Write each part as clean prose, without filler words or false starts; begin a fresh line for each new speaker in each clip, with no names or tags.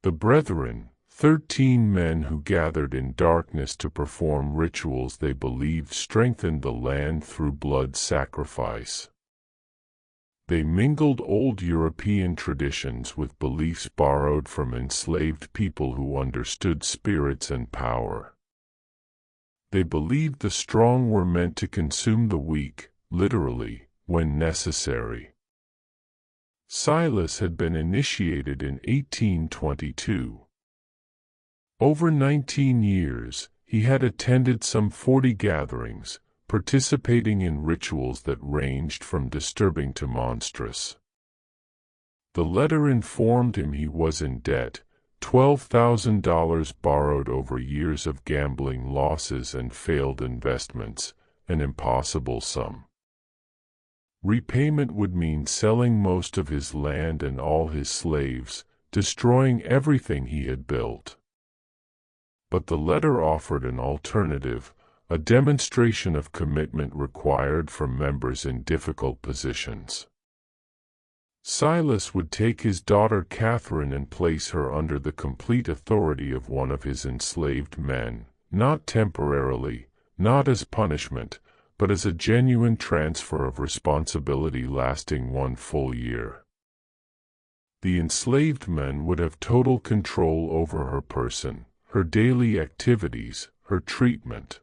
The brethren, 13 men who gathered in darkness to perform rituals they believed strengthened the land through blood sacrifice. They mingled old European traditions with beliefs borrowed from enslaved people who understood spirits and power. They believed the strong were meant to consume the weak, literally, when necessary. Silas had been initiated in 1822. Over 19 years, he had attended some 40 gatherings, participating in rituals that ranged from disturbing to monstrous. The letter informed him he was in debt, $12,000 borrowed over years of gambling losses and failed investments, an impossible sum. Repayment would mean selling most of his land and all his slaves, destroying everything he had built. But the letter offered an alternative, a demonstration of commitment required from members in difficult positions. Silas would take his daughter Catherine and place her under the complete authority of one of his enslaved men, not temporarily, not as punishment, but as a genuine transfer of responsibility lasting 1 full year. The enslaved men would have total control over her person, her daily activities, her treatment.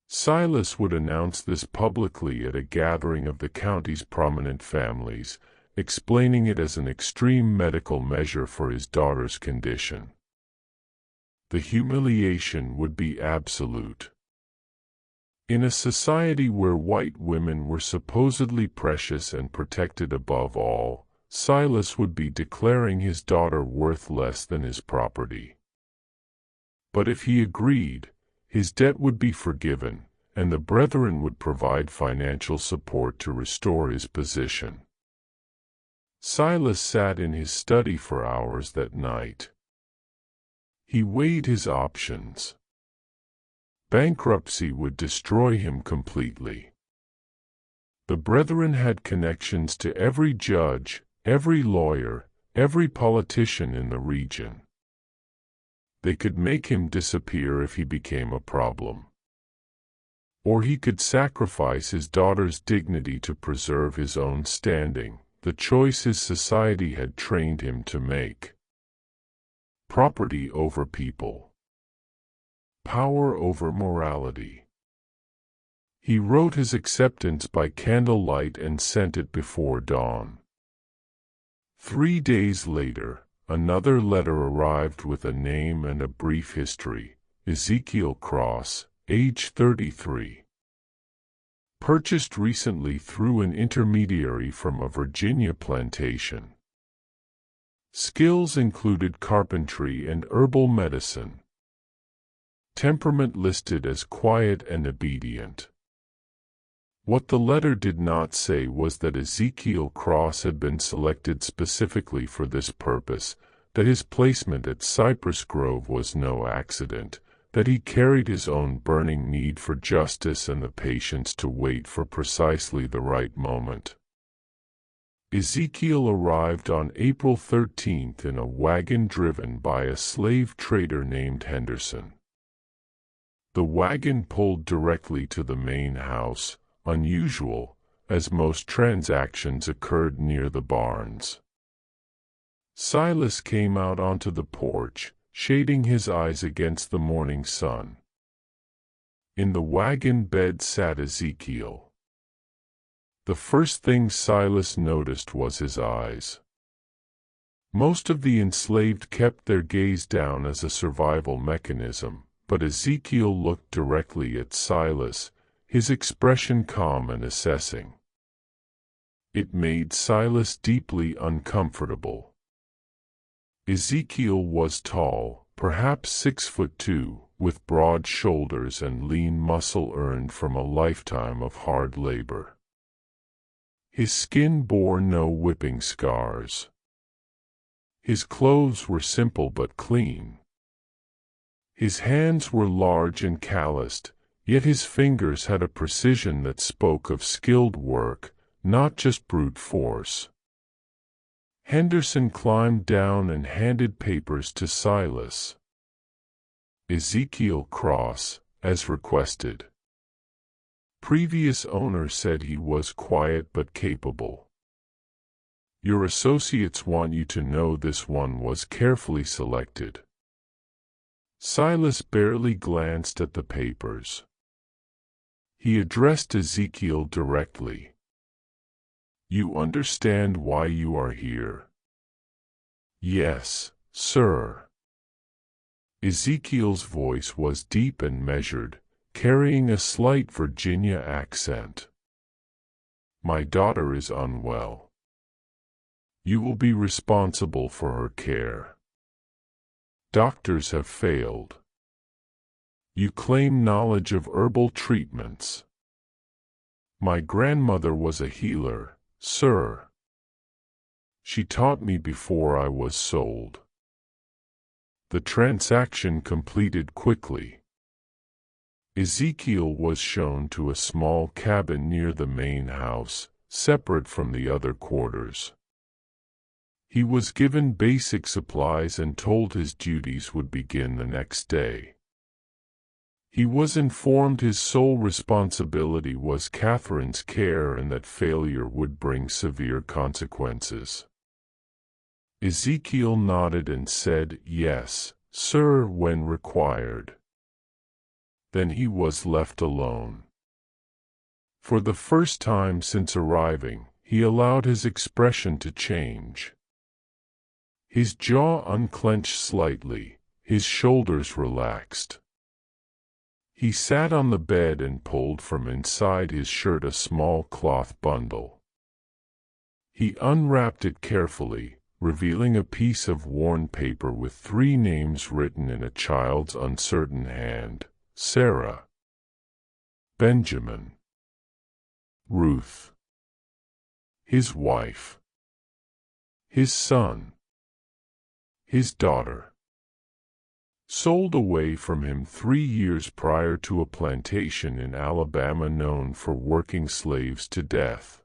Silas would announce this publicly at a gathering of the county's prominent families, explaining it as an extreme medical measure for his daughter's condition. The humiliation would be absolute. In a society where white women were supposedly precious and protected above all, Silas would be declaring his daughter worth less than his property. But if he agreed, his debt would be forgiven, and the brethren would provide financial support to restore his position. Silas sat in his study for hours that night. He weighed his options. Bankruptcy would destroy him completely. The brethren had connections to every judge, every lawyer, every politician in the region. They could make him disappear if he became a problem. Or he could sacrifice his daughter's dignity to preserve his own standing, the choice his society had trained him to make. Property over people. Power over morality. He wrote his acceptance by candlelight and sent it before dawn. 3 days later, another letter arrived with a name and a brief history: Ezekiel Cross, age 33. Purchased recently through an intermediary from a Virginia plantation. Skills included carpentry and herbal medicine. Temperament listed as quiet and obedient. What the letter did not say was that Ezekiel Cross had been selected specifically for this purpose, that his placement at Cypress Grove was no accident, that he carried his own burning need for justice and the patience to wait for precisely the right moment. Ezekiel arrived on April 13th in a wagon driven by a slave trader named Henderson. The wagon pulled directly to the main house, unusual, as most transactions occurred near the barns. Silas came out onto the porch, shading his eyes against the morning sun. In the wagon bed sat Ezekiel. The first thing Silas noticed was his eyes. Most of the enslaved kept their gaze down as a survival mechanism, but Ezekiel looked directly at Silas, his expression calm and assessing. It made Silas deeply uncomfortable. Ezekiel was tall, perhaps 6'2", with broad shoulders and lean muscle earned from a lifetime of hard labor. His skin bore no whipping scars. His clothes were simple but clean. His hands were large and calloused, yet his fingers had a precision that spoke of skilled work, not just brute force. Henderson climbed down and handed papers to Silas. Ezekiel Cross, as requested. Previous owner said he was quiet but capable. Your associates want you to know this one was carefully selected. Silas barely glanced at the papers. He addressed Ezekiel directly. You understand why you are here? Yes, sir. Ezekiel's voice was deep and measured, carrying a slight Virginia accent. My daughter is unwell. You will be responsible for her care. Doctors have failed. You claim knowledge of herbal treatments. My grandmother was a healer, sir. She taught me before I was sold. The transaction completed quickly. Ezekiel was shown to a small cabin near the main house, separate from the other quarters. He was given basic supplies and told his duties would begin the next day. He was informed his sole responsibility was Catherine's care and that failure would bring severe consequences. Ezekiel nodded and said, "Yes, sir," when required. Then he was left alone. For the first time since arriving, he allowed his expression to change. His jaw unclenched slightly, his shoulders relaxed. He sat on the bed and pulled from inside his shirt a small cloth bundle. He unwrapped it carefully, revealing a piece of worn paper with 3 names written in a child's uncertain hand: Sarah, Benjamin, Ruth. His wife. His son. His daughter. Sold away from him 3 years prior to a plantation in Alabama known for working slaves to death.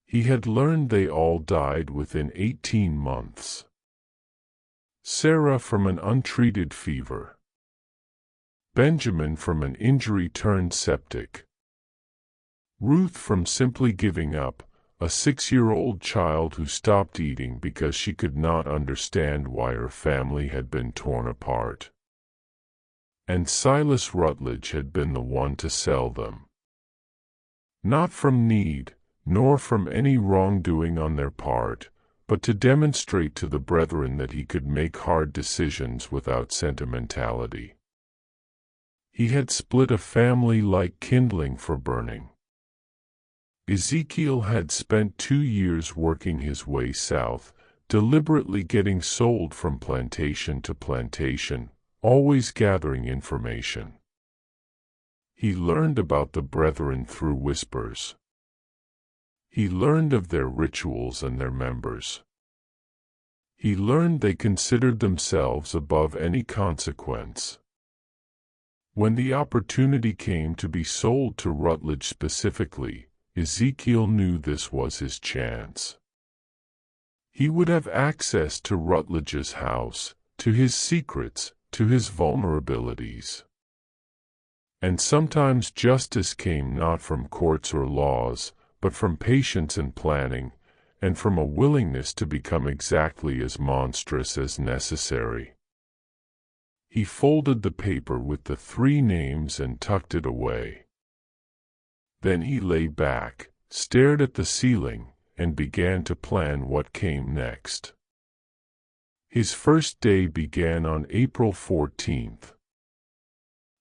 He had learned they all died within 18 months. Sarah from an untreated fever. Benjamin from an injury turned septic. Ruth from simply giving up, a 6-year-old child who stopped eating because she could not understand why her family had been torn apart. And Silas Rutledge had been the one to sell them. Not from need, nor from any wrongdoing on their part, but to demonstrate to the brethren that he could make hard decisions without sentimentality. He had split a family like kindling for burning. Ezekiel had spent 2 years working his way south, deliberately getting sold from plantation to plantation, always gathering information. He learned about the brethren through whispers. He learned of their rituals and their members. He learned they considered themselves above any consequence. When the opportunity came to be sold to Rutledge specifically, Ezekiel knew this was his chance. He would have access to Rutledge's house, to his secrets, to his vulnerabilities. And sometimes justice came not from courts or laws, but from patience and planning, and from a willingness to become exactly as monstrous as necessary. He folded the paper with the 3 names and tucked it away. Then he lay back, stared at the ceiling, and began to plan what came next. His first day began on April 14th.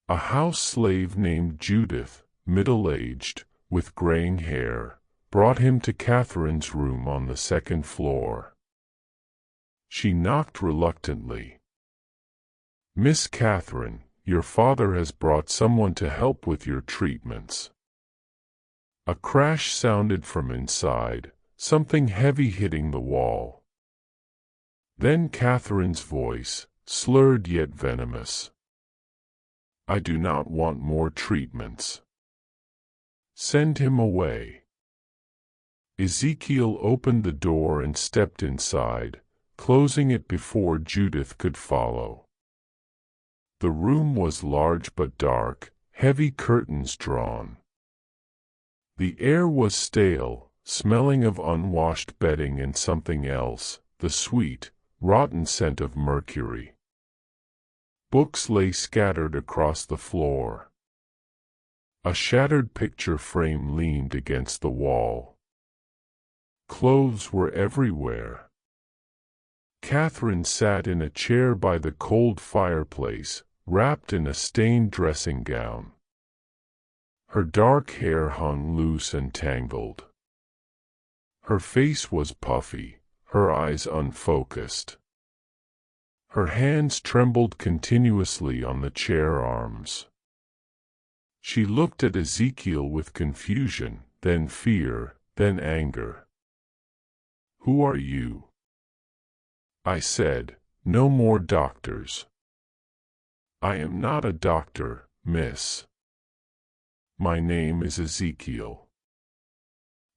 A house slave named Judith, middle-aged, with graying hair, brought him to Catherine's room on the 2nd floor. She knocked reluctantly. "Miss Catherine, your father has brought someone to help with your treatments." A crash sounded from inside, something heavy hitting the wall. Then Catherine's voice, slurred yet venomous. "I do not want more treatments. Send him away." Ezekiel opened the door and stepped inside, closing it before Judith could follow. The room was large but dark, heavy curtains drawn. The air was stale, smelling of unwashed bedding and something else, the sweet, rotten scent of mercury. Books lay scattered across the floor. A shattered picture frame leaned against the wall. Clothes were everywhere. Catherine sat in a chair by the cold fireplace, wrapped in a stained dressing gown. Her dark hair hung loose and tangled. Her face was puffy, her eyes unfocused. Her hands trembled continuously on the chair arms. She looked at Ezekiel with confusion, then fear, then anger. "Who are you?" I said, "No more doctors." "I am not a doctor, miss. My name is Ezekiel.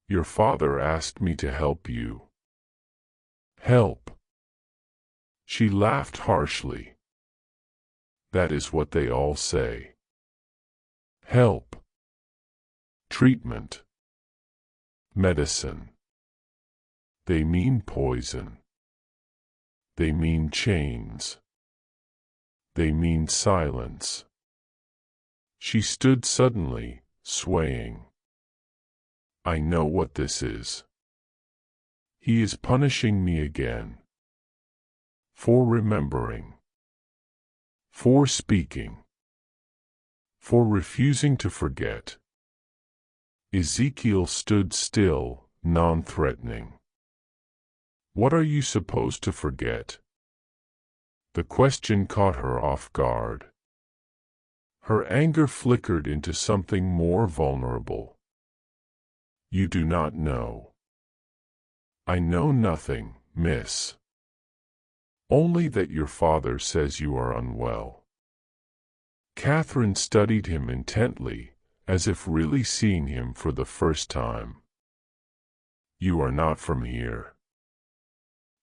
Your father asked me to help you." "Help?" She laughed harshly. "That is what they all say. Help. Treatment. Medicine. They mean poison. They mean chains. They mean silence." She stood suddenly, swaying. "I know what this is. He is punishing me again. For remembering. For speaking. For refusing to forget." Ezekiel stood still, non-threatening. "What are you supposed to forget?" The question caught her off guard. Her anger flickered into something more vulnerable. "You do not know." "I know nothing, miss. Only that your father says you are unwell." Catherine studied him intently, as if really seeing him for the first time. "You are not from here.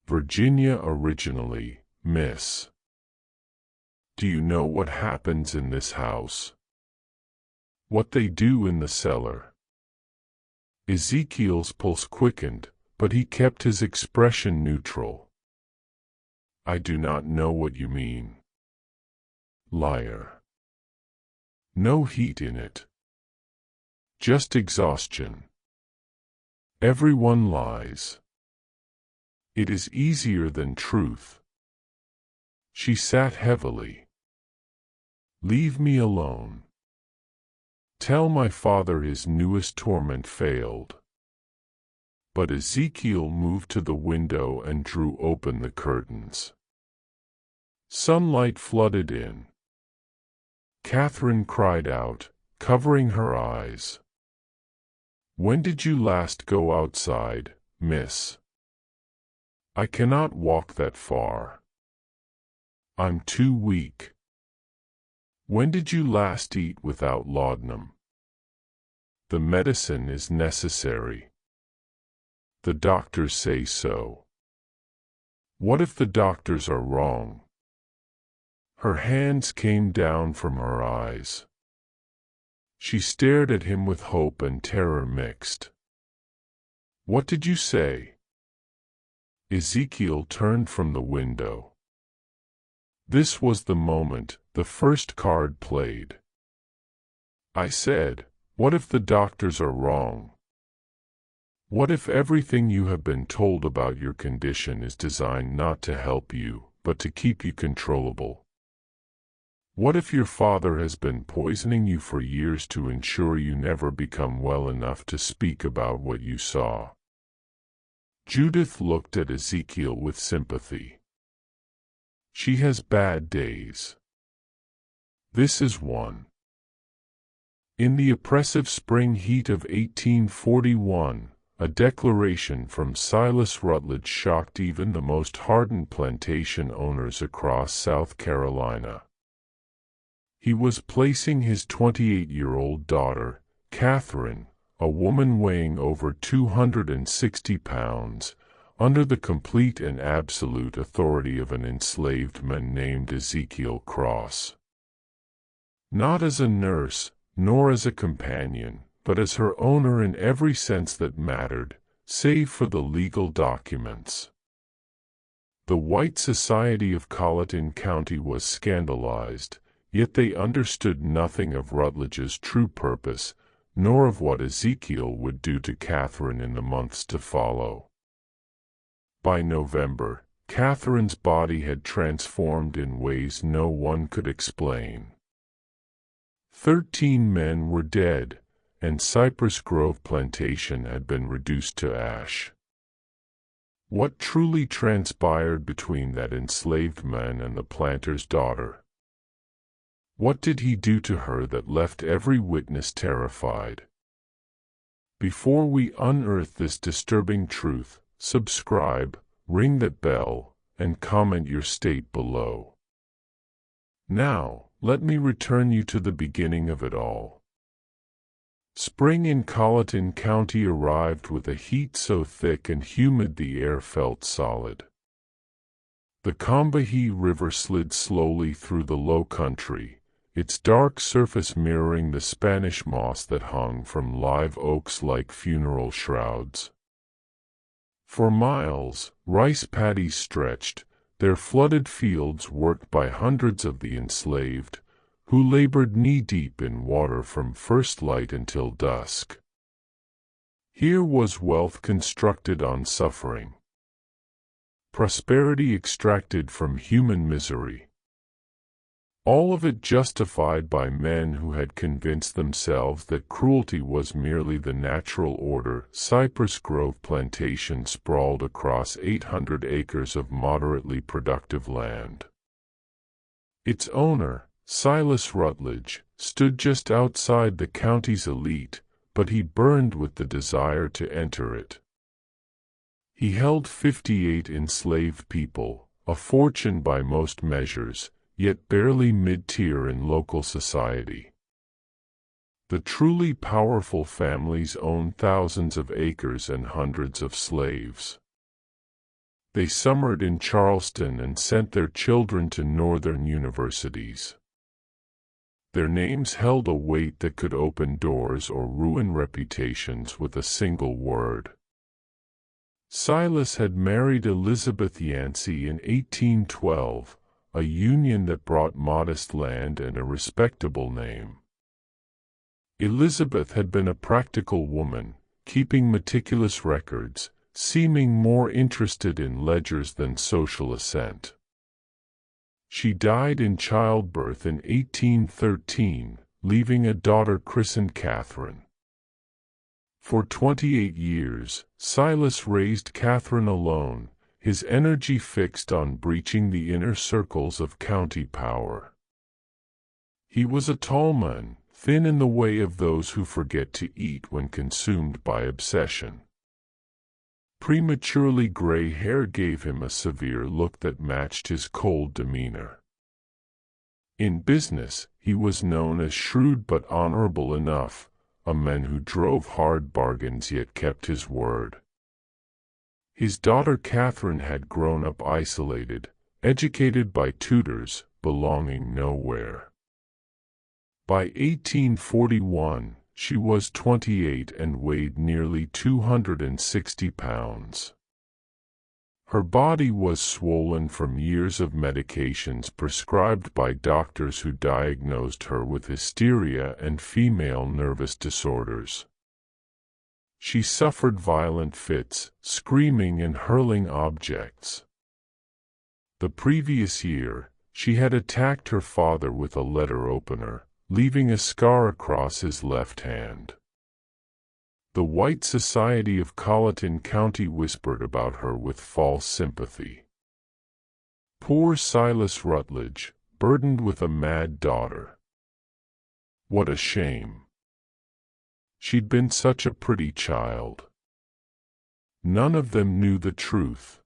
Virginia originally, miss. Do you know what happens in this house? What they do in the cellar?" Ezekiel's pulse quickened, but he kept his expression neutral. "I do not know what you mean." "Liar. No heat in it. Just exhaustion. Everyone lies. It is easier than truth." She sat heavily. "Leave me alone. Tell my father his newest torment failed." But Ezekiel moved to the window and drew open the curtains. Sunlight flooded in. Catherine cried out, covering her eyes. "When did you last go outside, miss?" "I cannot walk that far. I'm too weak." "When did you last eat without laudanum?" "The medicine is necessary. The doctors say so." "What if the doctors are wrong?" Her hands came down from her eyes. She stared at him with hope and terror mixed. "What did you say?" Ezekiel turned from the window. This was the moment, the first card played. "I said, what if the doctors are wrong? What if everything you have been told about your condition is designed not to help you, but to keep you controllable? What if your father has been poisoning you for years to ensure you never become well enough to speak about what you saw?" Judith looked at Ezekiel with sympathy. "She has bad days. This is one." In the oppressive spring heat of 1841, a declaration from Silas Rutledge shocked even the most hardened plantation owners across South Carolina. He was placing his 28-year-old daughter, Catherine, a woman weighing over 260 pounds, under the complete and absolute authority of an enslaved man named Ezekiel Cross. Not as a nurse, nor as a companion, but as her owner in every sense that mattered, save for the legal documents. The white society of Colleton County was scandalized, yet they understood nothing of Rutledge's true purpose, nor of what Ezekiel would do to Catherine in the months to follow. By November, Catherine's body had transformed in ways no one could explain. 13 men were dead, and Cypress Grove plantation had been reduced to ash. What truly transpired between that enslaved man and the planter's daughter? What did he do to her that left every witness terrified? Before we unearth this disturbing truth, subscribe, ring that bell, and comment your state below. Now, let me return you to the beginning of it all. Spring in Colleton County arrived with a heat so thick and humid the air felt solid. The Combahee River slid slowly through the low country, its dark surface mirroring the Spanish moss that hung from live oaks like funeral shrouds. For miles, rice paddies stretched, their flooded fields worked by hundreds of the enslaved, who labored knee-deep in water from first light until dusk. Here was wealth constructed on suffering, prosperity extracted from human misery. All of it justified by men who had convinced themselves that cruelty was merely the natural order. Cypress Grove plantation sprawled across 800 acres of moderately productive land. Its owner, Silas Rutledge, stood just outside the county's elite, but he burned with the desire to enter it. He held 58 enslaved people, a fortune by most measures, yet barely mid-tier in local society. The truly powerful families owned thousands of acres and hundreds of slaves. They summered in Charleston and sent their children to northern universities. Their names held a weight that could open doors or ruin reputations with a single word. Silas had married Elizabeth Yancey in 1812, a union that brought modest land and a respectable name. Elizabeth had been a practical woman, keeping meticulous records, seeming more interested in ledgers than social ascent. She died in childbirth in 1813, leaving a daughter christened Catherine. For 28 years, Silas raised Catherine alone, his energy fixed on breaching the inner circles of county power. He was a tall man, thin in the way of those who forget to eat when consumed by obsession. Prematurely gray hair gave him a severe look that matched his cold demeanor. In business, he was known as shrewd but honorable enough, a man who drove hard bargains yet kept his word. His daughter Catherine had grown up isolated, educated by tutors, belonging nowhere. By 1841, she was 28 and weighed nearly 260 pounds. Her body was swollen from years of medications prescribed by doctors who diagnosed her with hysteria and female nervous disorders. She suffered violent fits, screaming and hurling objects. The previous year, she had attacked her father with a letter opener, leaving a scar across his left hand. The white society of Colleton County whispered about her with false sympathy. Poor Silas Rutledge, burdened with a mad daughter. What a shame. She'd been such a pretty child. None of them knew the truth.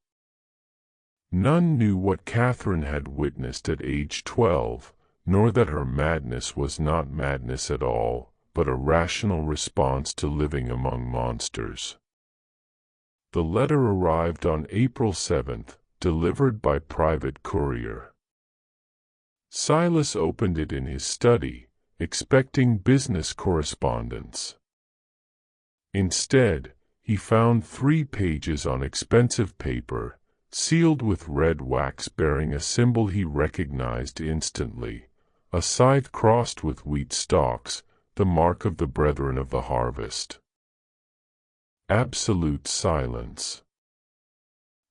None knew what Catherine had witnessed at age 12, nor that her madness was not madness at all, but a rational response to living among monsters. The letter arrived on April 7th, delivered by private courier. Silas opened it in his study, expecting business correspondence. Instead, he found 3 pages on expensive paper, sealed with red wax bearing a symbol he recognized instantly, a scythe crossed with wheat stalks, the mark of the brethren of the harvest. Absolute silence.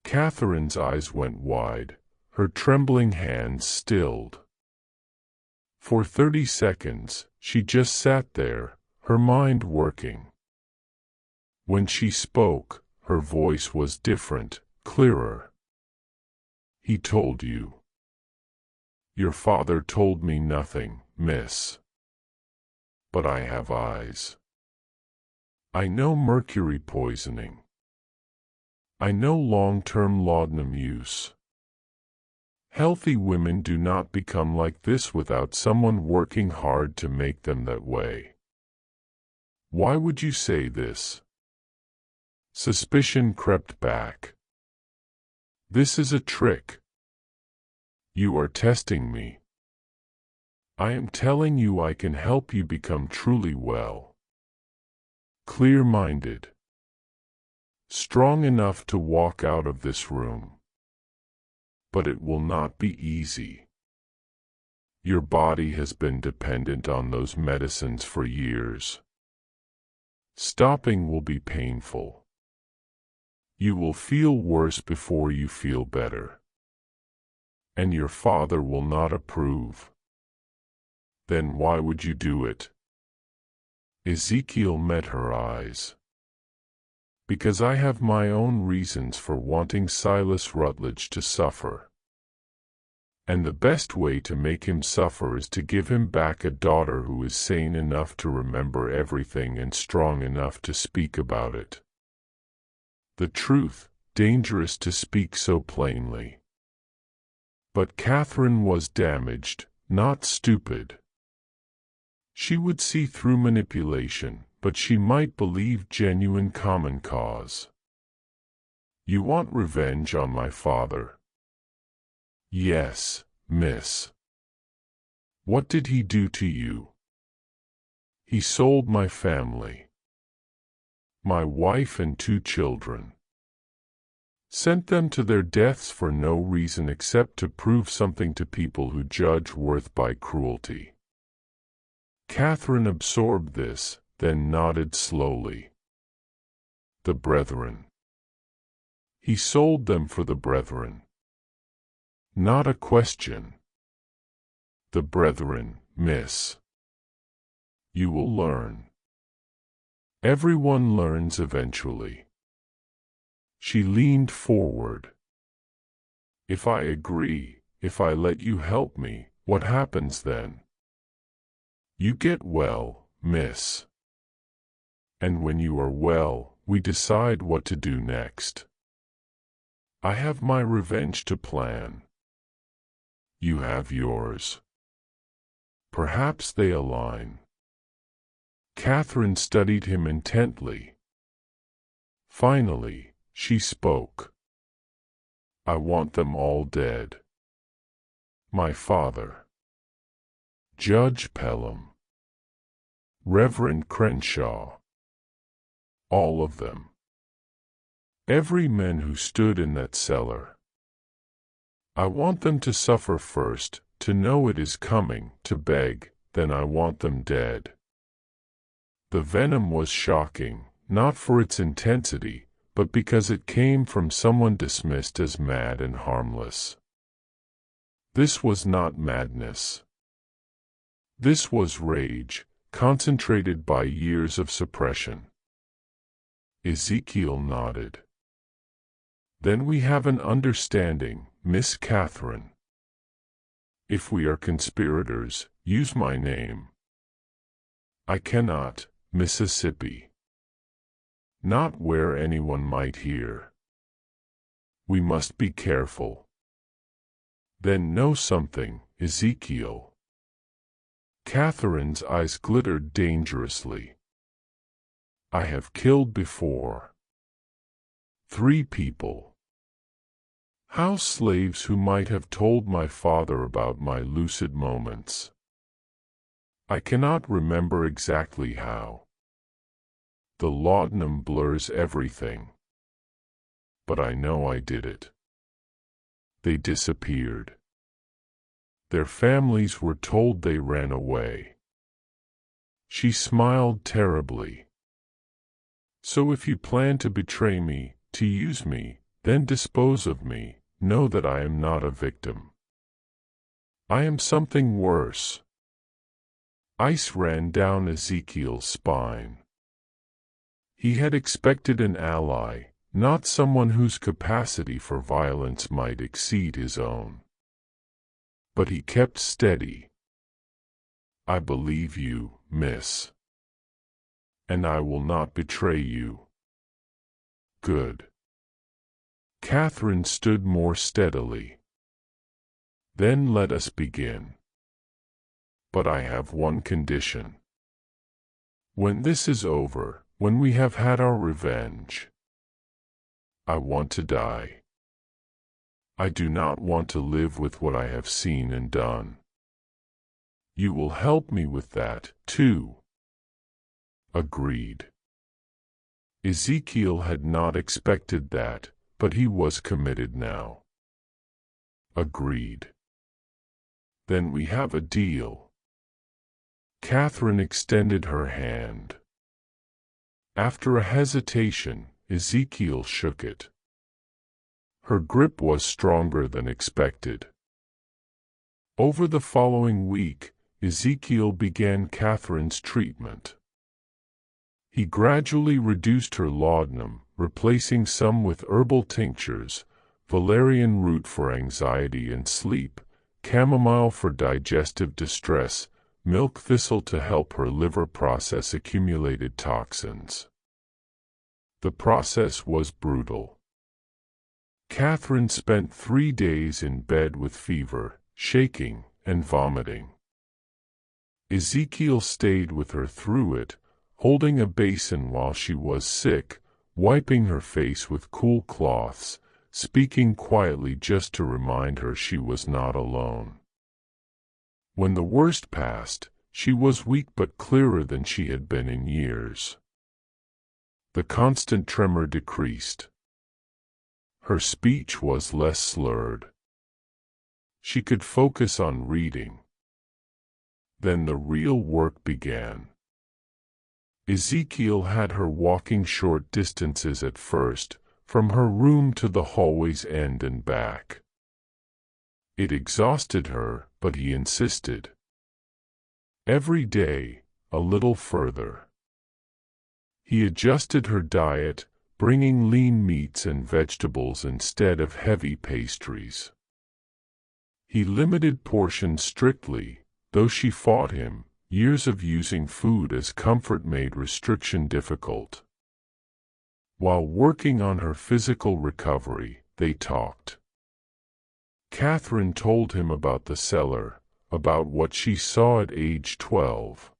Catherine's eyes went wide, her trembling hands stilled. For 30 seconds, she just sat there, her mind working. When she spoke, her voice was different, clearer. "He told you." "Your father told me nothing, miss. But I have eyes. I know mercury poisoning. I know long-term laudanum use. Healthy women do not become like this without someone working hard to make them that way. Why would you say this?" Suspicion crept back. "This is a trick. You are testing me. I am telling you I can help you become truly well. Clear-minded. Strong enough to walk out of this room. But it will not be easy. Your body has been dependent on those medicines for years. Stopping will be painful. You will feel worse before you feel better. And your father will not approve. Then why would you do it?" Ezekiel met her eyes. "Because I have my own reasons for wanting Silas Rutledge to suffer. And the best way to make him suffer is to give him back a daughter who is sane enough to remember everything and strong enough to speak about it. The truth, dangerous to speak so plainly." But Catherine was damaged, not stupid. She would see through manipulation, but she might believe genuine common cause. "You want revenge on my father?" "Yes, miss." "What did he do to you?" "He sold my family. My wife and 2 children. Sent them to their deaths for no reason except to prove something to people who judge worth by cruelty." Catherine absorbed this, then nodded slowly. "The brethren. He sold them for the brethren." "Not a question." "The brethren, miss. You will learn. Everyone learns eventually." She leaned forward. "If I agree, if I let you help me, what happens then?" "You get well, miss. And when you are well, we decide what to do next. I have my revenge to plan. You have yours. Perhaps they align." Catherine studied him intently. Finally, she spoke. "I want them all dead. My father. Judge Pelham. Reverend Crenshaw. All of them. Every man who stood in that cellar. I want them to suffer first, to know it is coming, to beg, then I want them dead." The venom was shocking, not for its intensity, but because it came from someone dismissed as mad and harmless. This was not madness. This was rage, concentrated by years of suppression. Ezekiel nodded. "Then we have an understanding, Miss Catherine. If we are conspirators, use my name." "I cannot, Mississippi. Not where anyone might hear. We must be careful." "Then know something, Ezekiel. Catherine's eyes glittered dangerously. I have killed before. 3 people. House slaves who might have told my father about my lucid moments. I cannot remember exactly how. The laudanum blurs everything. But I know I did it. They disappeared. Their families were told they ran away. She smiled terribly. So if you plan to betray me, to use me, then dispose of me, know that I am not a victim. I am something worse. Ice ran down Ezekiel's spine. He had expected an ally, not someone whose capacity for violence might exceed his own. But he kept steady. I believe you, miss. And I will not betray you. Good. Catherine stood more steadily. Then let us begin. But I have one condition. When this is over, when we have had our revenge, I want to die. I do not want to live with what I have seen and done. You will help me with that, too. Agreed. Ezekiel had not expected that, but he was committed now. Agreed. Then we have a deal. Catherine extended her hand. After a hesitation, Ezekiel shook it. Her grip was stronger than expected. Over the following week, Ezekiel began Catherine's treatment. He gradually reduced her laudanum, replacing some with herbal tinctures, valerian root for anxiety and sleep, chamomile for digestive distress, milk thistle to help her liver process accumulated toxins. The process was brutal. Catherine spent 3 days in bed with fever, shaking, and vomiting. Ezekiel stayed with her through it, holding a basin while she was sick, wiping her face with cool cloths, speaking quietly just to remind her she was not alone. When the worst passed, she was weak but clearer than she had been in years. The constant tremor decreased. Her speech was less slurred. She could focus on reading. Then the real work began. Ezekiel had her walking short distances at first, from her room to the hallway's end and back. It exhausted her, but he insisted. Every day, a little further. He adjusted her diet, bringing lean meats and vegetables instead of heavy pastries. He limited portions strictly, though she fought him. Years of using food as comfort made restriction difficult. While working on her physical recovery, they talked. Catherine told him about the cellar, about what she saw at age 12.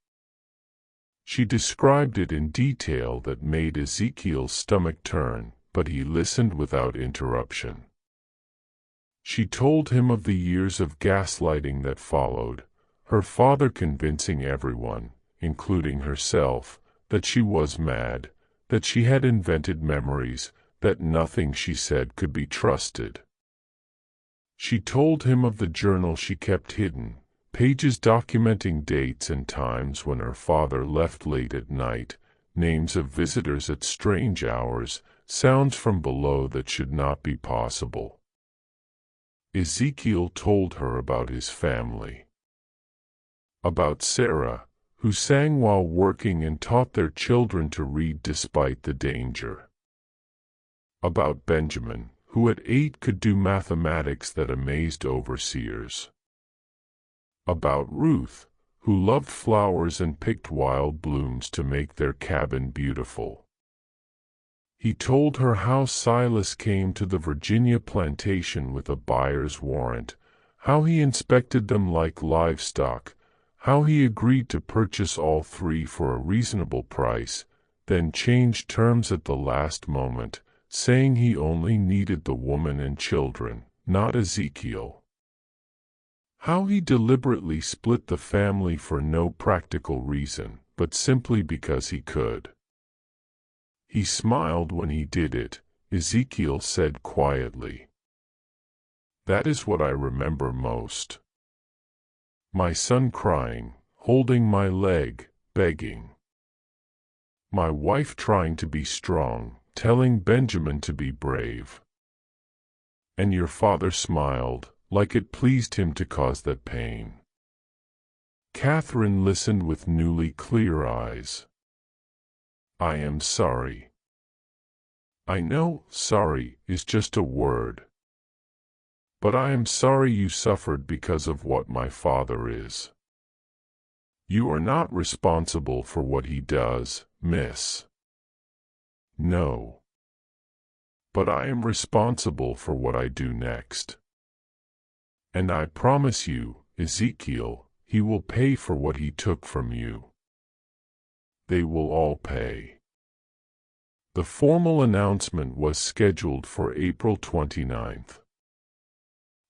She described it in detail that made Ezekiel's stomach turn, but he listened without interruption. She told him of the years of gaslighting that followed, her father convincing everyone, including herself, that she was mad, that she had invented memories, that nothing she said could be trusted. She told him of the journal she kept hidden, pages documenting dates and times when her father left late at night, names of visitors at strange hours, sounds from below that should not be possible. Ezekiel told her about his family. About Sarah, who sang while working and taught their children to read despite the danger. About Benjamin, who at 8 could do mathematics that amazed overseers. About Ruth, who loved flowers and picked wild blooms to make their cabin beautiful. He told her how Silas came to the Virginia plantation with a buyer's warrant, how he inspected them like livestock, how he agreed to purchase all three for a reasonable price, then changed terms at the last moment, saying he only needed the woman and children, not Ezekiel. How he deliberately split the family for no practical reason, but simply because he could. He smiled when he did it, Ezekiel said quietly. That is what I remember most. My son crying, holding my leg, begging. My wife trying to be strong, telling Benjamin to be brave. And your father smiled, like it pleased him to cause that pain. Catherine listened with newly clear eyes. I am sorry. I know, sorry is just a word. But I am sorry you suffered because of what my father is. You are not responsible for what he does, miss. No. But I am responsible for what I do next. And I promise you, Ezekiel, he will pay for what he took from you. They will all pay. The formal announcement was scheduled for April 29th.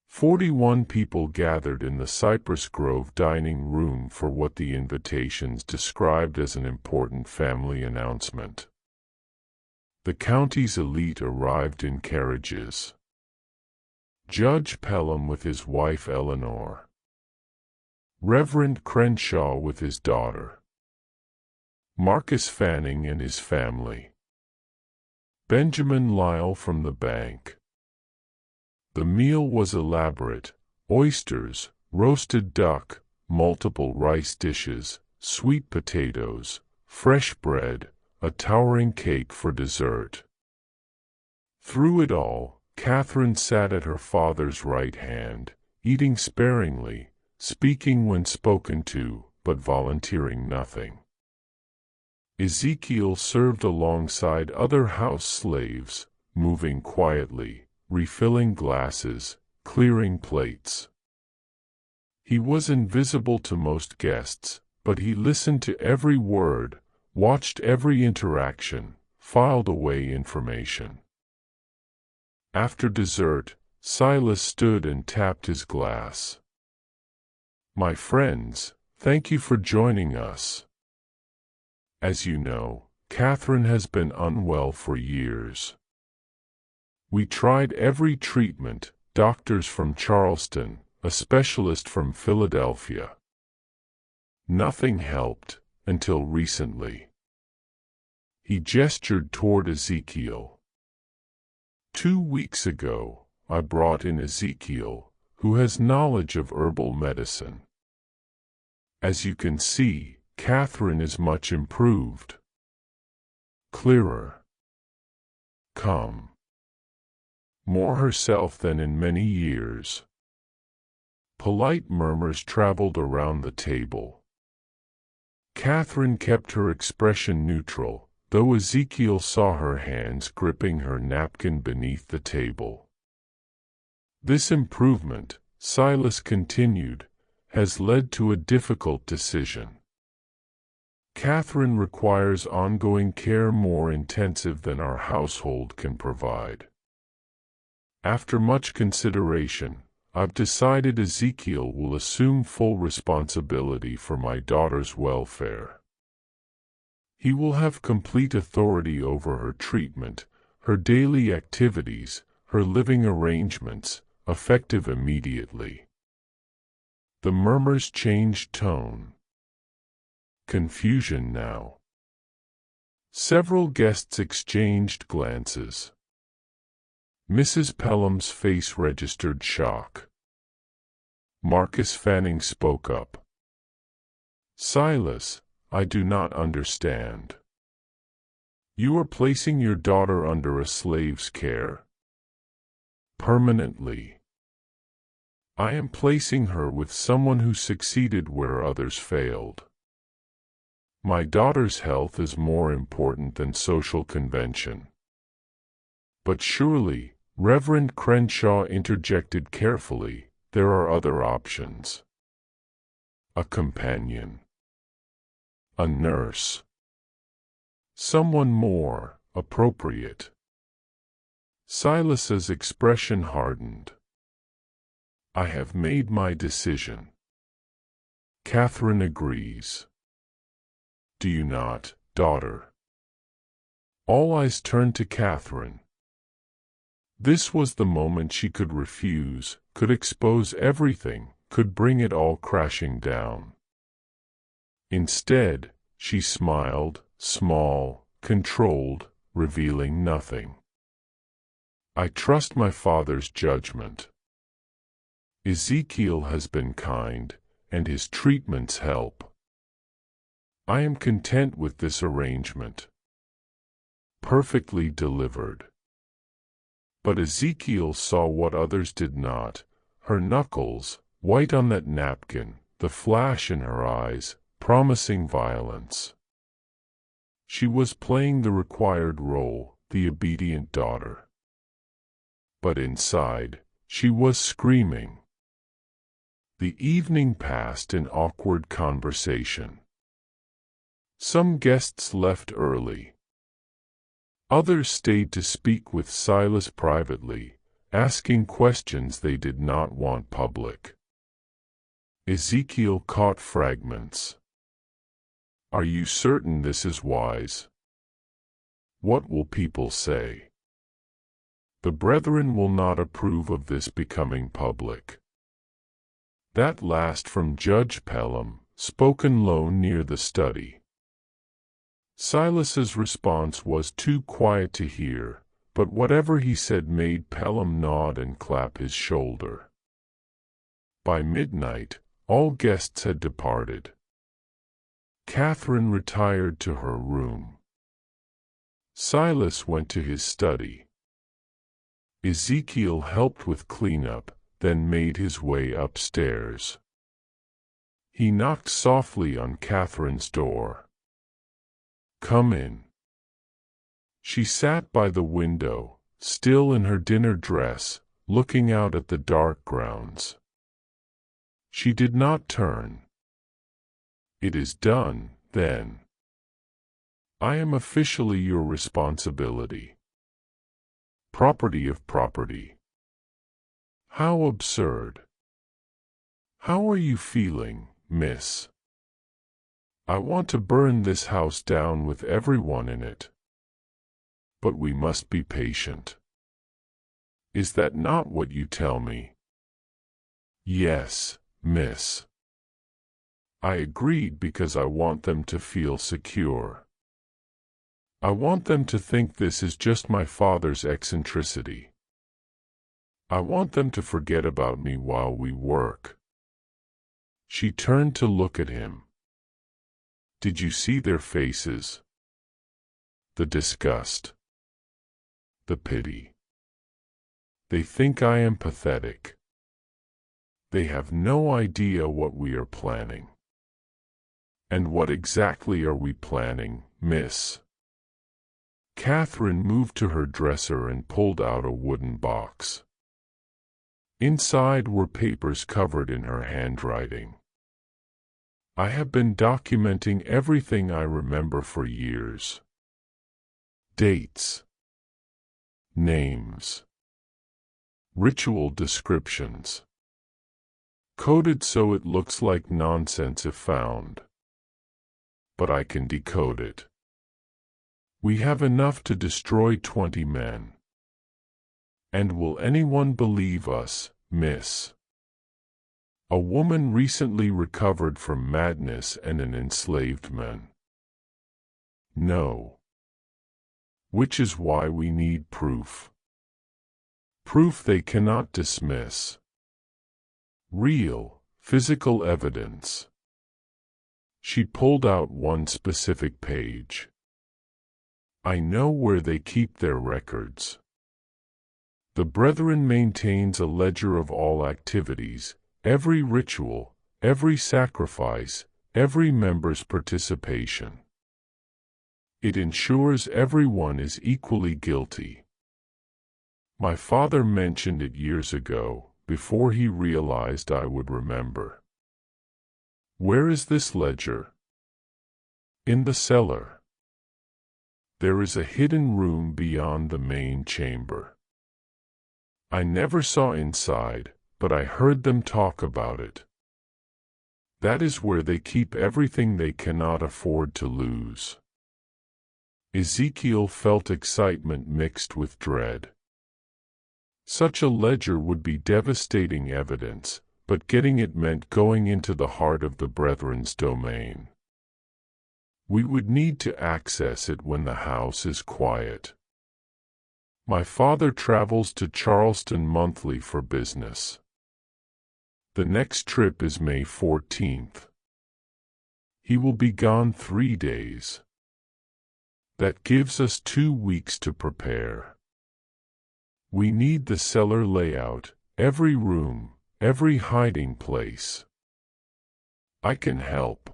41 people gathered in the Cypress Grove dining room for what the invitations described as an important family announcement. The county's elite arrived in carriages. Judge Pelham with his wife Eleanor. Reverend Crenshaw with his daughter. Marcus Fanning and his family. Benjamin Lyle from the bank. The meal was elaborate: oysters, roasted duck, multiple rice dishes, sweet potatoes, fresh bread, a towering cake for dessert. Through it all, Catherine sat at her father's right hand, eating sparingly, speaking when spoken to, but volunteering nothing. Ezekiel served alongside other house slaves, moving quietly, refilling glasses, clearing plates. He was invisible to most guests, but he listened to every word, watched every interaction, filed away information. After dessert, Silas stood and tapped his glass. My friends, thank you for joining us. As you know, Catherine has been unwell for years. We tried every treatment, doctors from Charleston, a specialist from Philadelphia. Nothing helped, until recently. He gestured toward Ezekiel. 2 weeks ago, I brought in Ezekiel, who has knowledge of herbal medicine. As you can see, Catherine is much improved. Clearer. Calm. More herself than in many years. Polite murmurs traveled around the table. Catherine kept her expression neutral, though Ezekiel saw her hands gripping her napkin beneath the table. This improvement, Silas continued, has led to a difficult decision. Catherine requires ongoing care more intensive than our household can provide. After much consideration, I've decided Ezekiel will assume full responsibility for my daughter's welfare. He will have complete authority over her treatment, her daily activities, her living arrangements, effective immediately. The murmurs changed tone. Confusion now. Several guests exchanged glances. Mrs. Pelham's face registered shock. Marcus Fanning spoke up. Silas, I do not understand. You are placing your daughter under a slave's care. Permanently. I am placing her with someone who succeeded where others failed. My daughter's health is more important than social convention. But surely, Reverend Crenshaw interjected carefully, there are other options. a companion, a nurse, someone more appropriate. Silas's expression hardened. I have made my decision. Catherine agrees. Do you not, daughter? All eyes turned to Catherine. This was the moment she could refuse, could expose everything, could bring it all crashing down. Instead, she smiled, small, controlled, revealing nothing. I trust my father's judgment. Ezekiel has been kind, and his treatments help. I am content with this arrangement. Perfectly delivered. But Ezekiel saw what others did not, her knuckles, white on that napkin, the flash in her eyes, promising violence. She was playing the required role, the obedient daughter. But inside, she was screaming. The evening passed in awkward conversation. Some guests left early. Others stayed to speak with Silas privately, asking questions they did not want public. Ezekiel caught fragments. Are you certain this is wise? What will people say? The brethren will not approve of this becoming public. That last from Judge Pelham, spoken low near the study. Silas's response was too quiet to hear, but whatever he said made Pelham nod and clap his shoulder. By midnight, all guests had departed. Catherine retired to her room. Silas went to his study. Ezekiel helped with cleanup, then made his way upstairs. He knocked softly on Catherine's door. Come in. She sat by the window, still in her dinner dress, looking out at the dark grounds. She did not turn. It is done, then. I am officially your responsibility. Property of property. How absurd. How are you feeling, miss? I want to burn this house down with everyone in it. But we must be patient. Is that not what you tell me? Yes, miss. I agreed because I want them to feel secure. I want them to think this is just my father's eccentricity. I want them to forget about me while we work. She turned to look at him. Did you see their faces? The disgust. The pity. They think I am pathetic. They have no idea what we are planning. And what exactly are we planning, miss? Catherine moved to her dresser and pulled out a wooden box. Inside were papers covered in her handwriting. I have been documenting everything I remember for years. Dates. Names. Ritual descriptions. Coded so it looks like nonsense if found. But I can decode it. We have enough to destroy 20 men. And will anyone believe us, miss? A woman recently recovered from madness and an enslaved man. No. Which is why we need proof. Proof they cannot dismiss. Real, physical evidence. She pulled out one specific page. I know where they keep their records. The Brethren maintains a ledger of all activities, every ritual, every sacrifice, every member's participation. It ensures everyone is equally guilty. My father mentioned it years ago, before he realized I would remember. Where is this ledger? In the cellar. There is a hidden room beyond the main chamber. I never saw inside, but I heard them talk about it. That is where they keep everything they cannot afford to lose. Ezekiel felt excitement mixed with dread. Such a ledger would be devastating evidence, but getting it meant going into the heart of the Brethren's domain. We would need to access it when the house is quiet. My father travels to Charleston monthly for business. The next trip is May 14th. He will be gone 3 days. That gives us 2 weeks to prepare. We need the cellar layout, every room, every hiding place. I can help.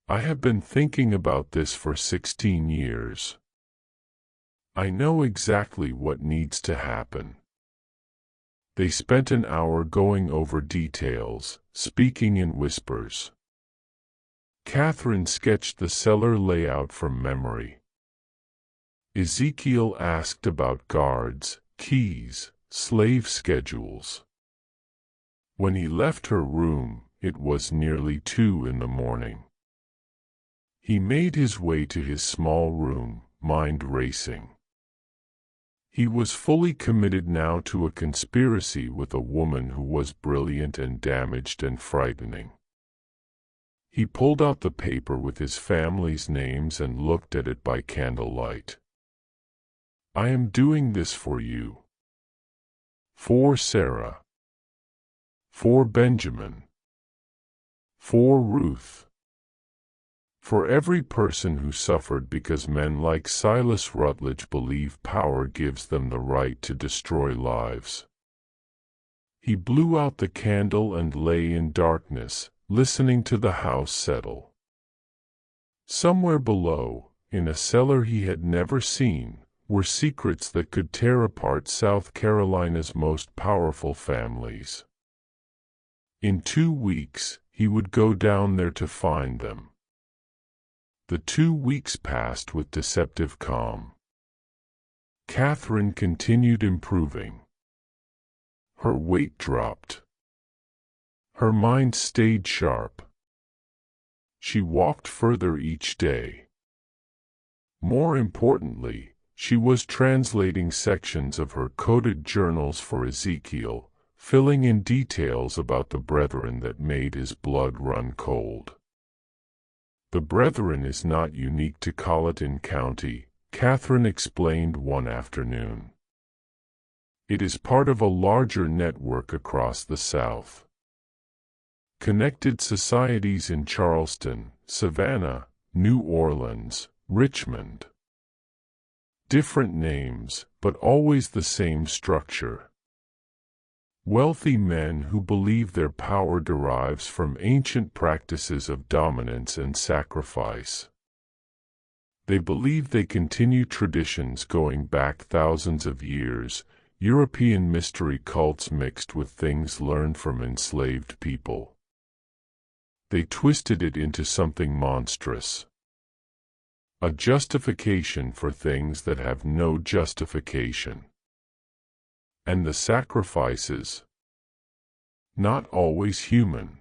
I have been thinking about this for 16 years. I know exactly what needs to happen. They spent an hour going over details, speaking in whispers. Catherine sketched the cellar layout from memory. Ezekiel asked about guards, keys, slave schedules. When he left her room, it was nearly 2 in the morning. He made his way to his small room, mind racing. He was fully committed now to a conspiracy with a woman who was brilliant and damaged and frightening. He pulled out the paper with his family's names and looked at it by candlelight. I am doing this for you. For Sarah. For Benjamin. For Ruth. For every person who suffered because men like Silas Rutledge believe power gives them the right to destroy lives. He blew out the candle and lay in darkness, listening to the house settle. Somewhere below, in a cellar he had never seen, were secrets that could tear apart South Carolina's most powerful families. In 2 weeks, he would go down there to find them. The 2 weeks passed with deceptive calm. Catherine continued improving. Her weight dropped. Her mind stayed sharp. She walked further each day. More importantly, she was translating sections of her coded journals for Ezekiel, filling in details about the Brethren that made his blood run cold. The Brethren is not unique to Colleton County, Catherine explained one afternoon. It is part of a larger network across the South. Connected societies in Charleston, Savannah, New Orleans, Richmond. Different names, but always the same structure. Wealthy men who believe their power derives from ancient practices of dominance and sacrifice. They believe they continue traditions going back thousands of years, European mystery cults mixed with things learned from enslaved people. They twisted it into something monstrous. A justification for things that have no justification. And the sacrifices? Not always human.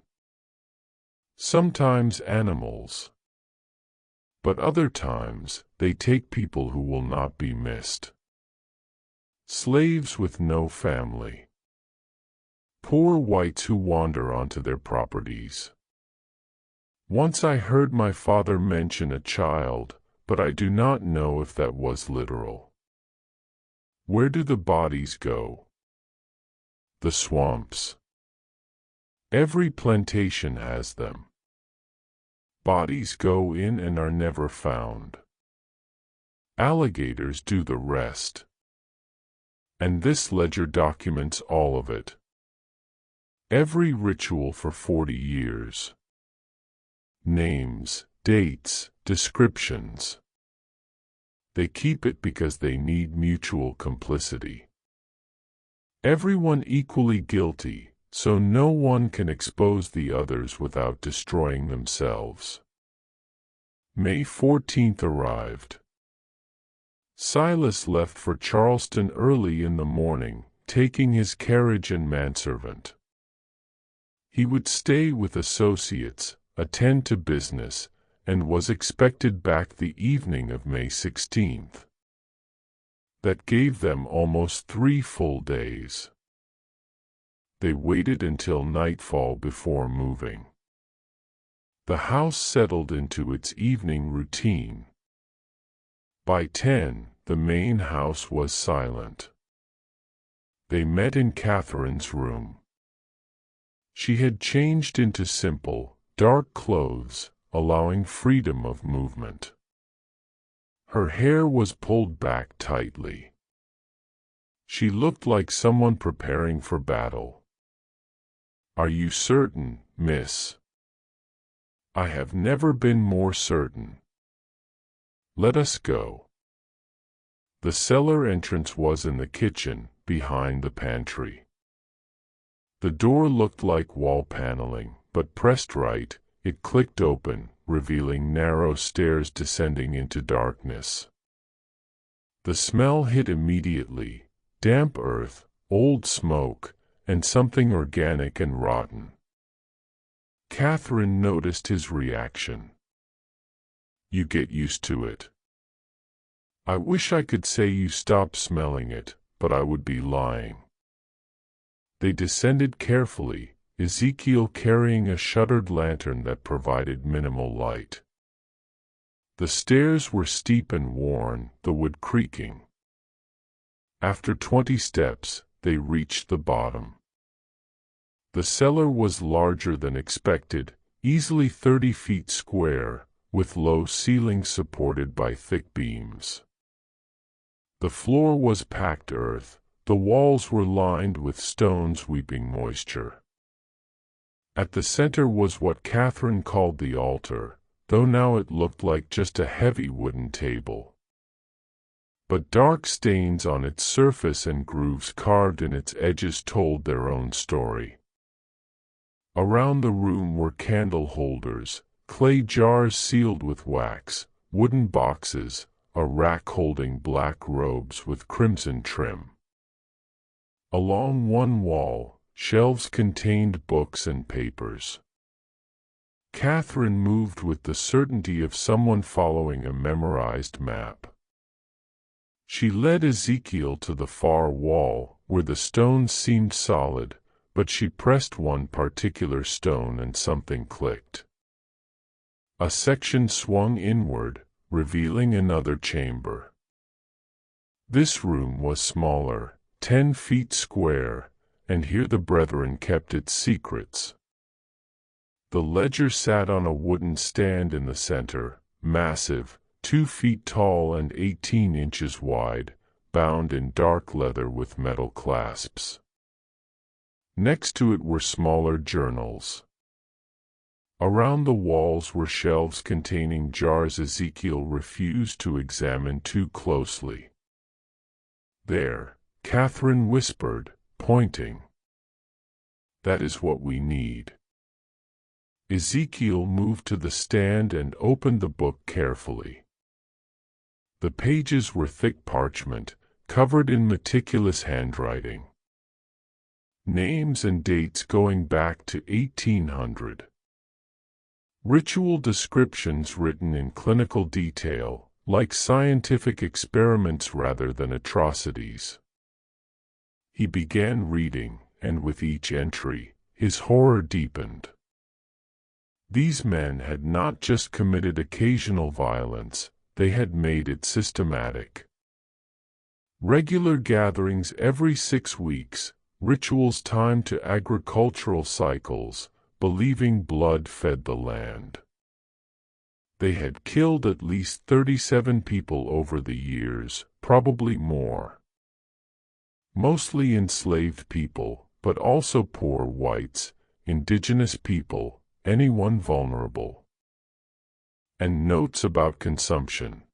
Sometimes animals. But other times, they take people who will not be missed. Slaves with no family. Poor whites who wander onto their properties. Once I heard my father mention a child, but I do not know if that was literal. Where do the bodies go? The swamps. Every plantation has them. Bodies go in and are never found. Alligators do the rest. And this ledger documents all of it. Every ritual for 40 years. Names, dates, descriptions. They keep it because they need mutual complicity. Everyone equally guilty, so no one can expose the others without destroying themselves. May 14th arrived. Silas left for Charleston early in the morning, taking his carriage and manservant. He would stay with associates, attend to business, and was expected back the evening of May 16th. That gave them almost 3 full days. They waited until nightfall before moving. The house settled into its evening routine. By 10, the main house was silent. They met in Catherine's room. She had changed into simple, dark clothes, allowing freedom of movement. Her hair was pulled back tightly. She looked like someone preparing for battle. "Are you certain, miss?" "I have never been more certain." "Let us go." The cellar entrance was in the kitchen, behind the pantry. The door looked like wall paneling, but pressed right, it clicked open, revealing narrow stairs descending into darkness. The smell hit immediately: damp earth, old smoke, and something organic and rotten. Catherine noticed his reaction. "You get used to it." "I wish I could say you stop smelling it, but I would be lying." They descended carefully, Ezekiel carrying a shuttered lantern that provided minimal light. The stairs were steep and worn, the wood creaking. After 20 steps, they reached the bottom. The cellar was larger than expected, easily 30 feet square, with low ceilings supported by thick beams. The floor was packed earth, the walls were lined with stones weeping moisture. At the center was what Catherine called the altar, though now it looked like just a heavy wooden table. But dark stains on its surface and grooves carved in its edges told their own story. Around the room were candle holders, clay jars sealed with wax, wooden boxes, a rack holding black robes with crimson trim. Along one wall, shelves contained books and papers. Catherine moved with the certainty of someone following a memorized map. She led Ezekiel to the far wall, where the stones seemed solid, but she pressed one particular stone and something clicked. A section swung inward, revealing another chamber. This room was smaller, 10 feet square, and here the brethren kept its secrets. The ledger sat on a wooden stand in the center, massive, 2 feet tall and 18 inches wide, bound in dark leather with metal clasps. Next to it were smaller journals. Around the walls were shelves containing jars Ezekiel refused to examine too closely. "There," Catherine whispered, pointing. "That is what we need." Ezekiel moved to the stand and opened the book carefully. The pages were thick parchment, covered in meticulous handwriting. Names and dates going back to 1800. Ritual descriptions written in clinical detail, like scientific experiments rather than atrocities. He began reading, and with each entry, his horror deepened. These men had not just committed occasional violence, they had made it systematic. Regular gatherings every 6 weeks, rituals timed to agricultural cycles, believing blood fed the land. They had killed at least 37 people over the years, probably more. Mostly enslaved people, but also poor whites, indigenous people, anyone vulnerable. And notes about consumption.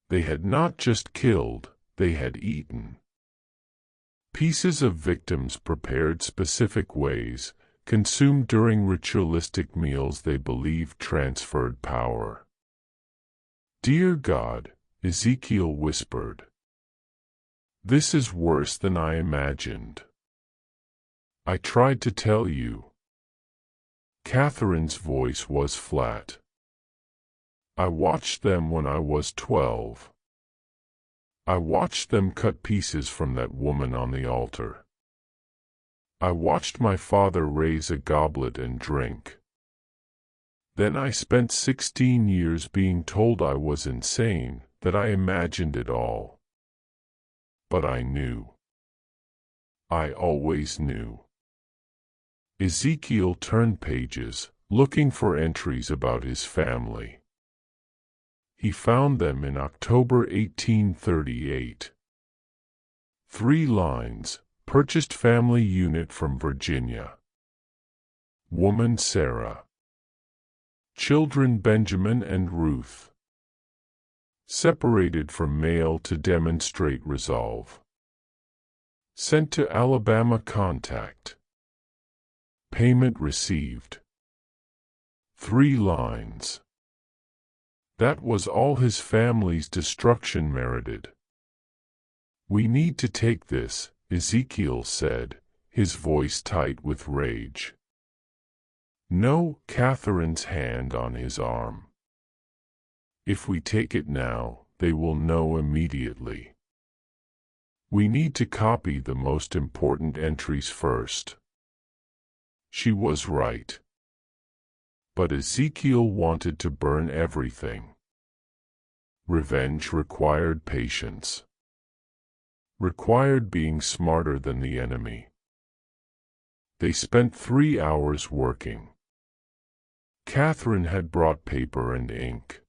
They had not just killed, they had eaten. Pieces of victims prepared specific ways, consumed during ritualistic meals they believed transferred power. "Dear God," Ezekiel whispered. "This is worse than I imagined. I tried to tell you." Catherine's voice was flat. "I watched them when I was 12. I watched them cut pieces from that woman on the altar. I watched my father raise a goblet and drink. Then I spent 16 years being told I was insane, that I imagined it all. But I knew. I always knew." Ezekiel turned pages, looking for entries about his family. He found them in October 1838. 3 lines: purchased family unit from Virginia. Woman Sarah. Children Benjamin and Ruth. Separated from male to demonstrate resolve. Sent to Alabama contact. Payment received. 3 lines. That was all his family's destruction merited. "We need to take this," Ezekiel said, his voice tight with rage. "No," Catherine's hand on his arm. "If we take it now, they will know immediately. We need to copy the most important entries first." She was right. But Ezekiel wanted to burn everything. Revenge required patience. Required being smarter than the enemy. They spent 3 hours working. Catherine had brought paper and ink.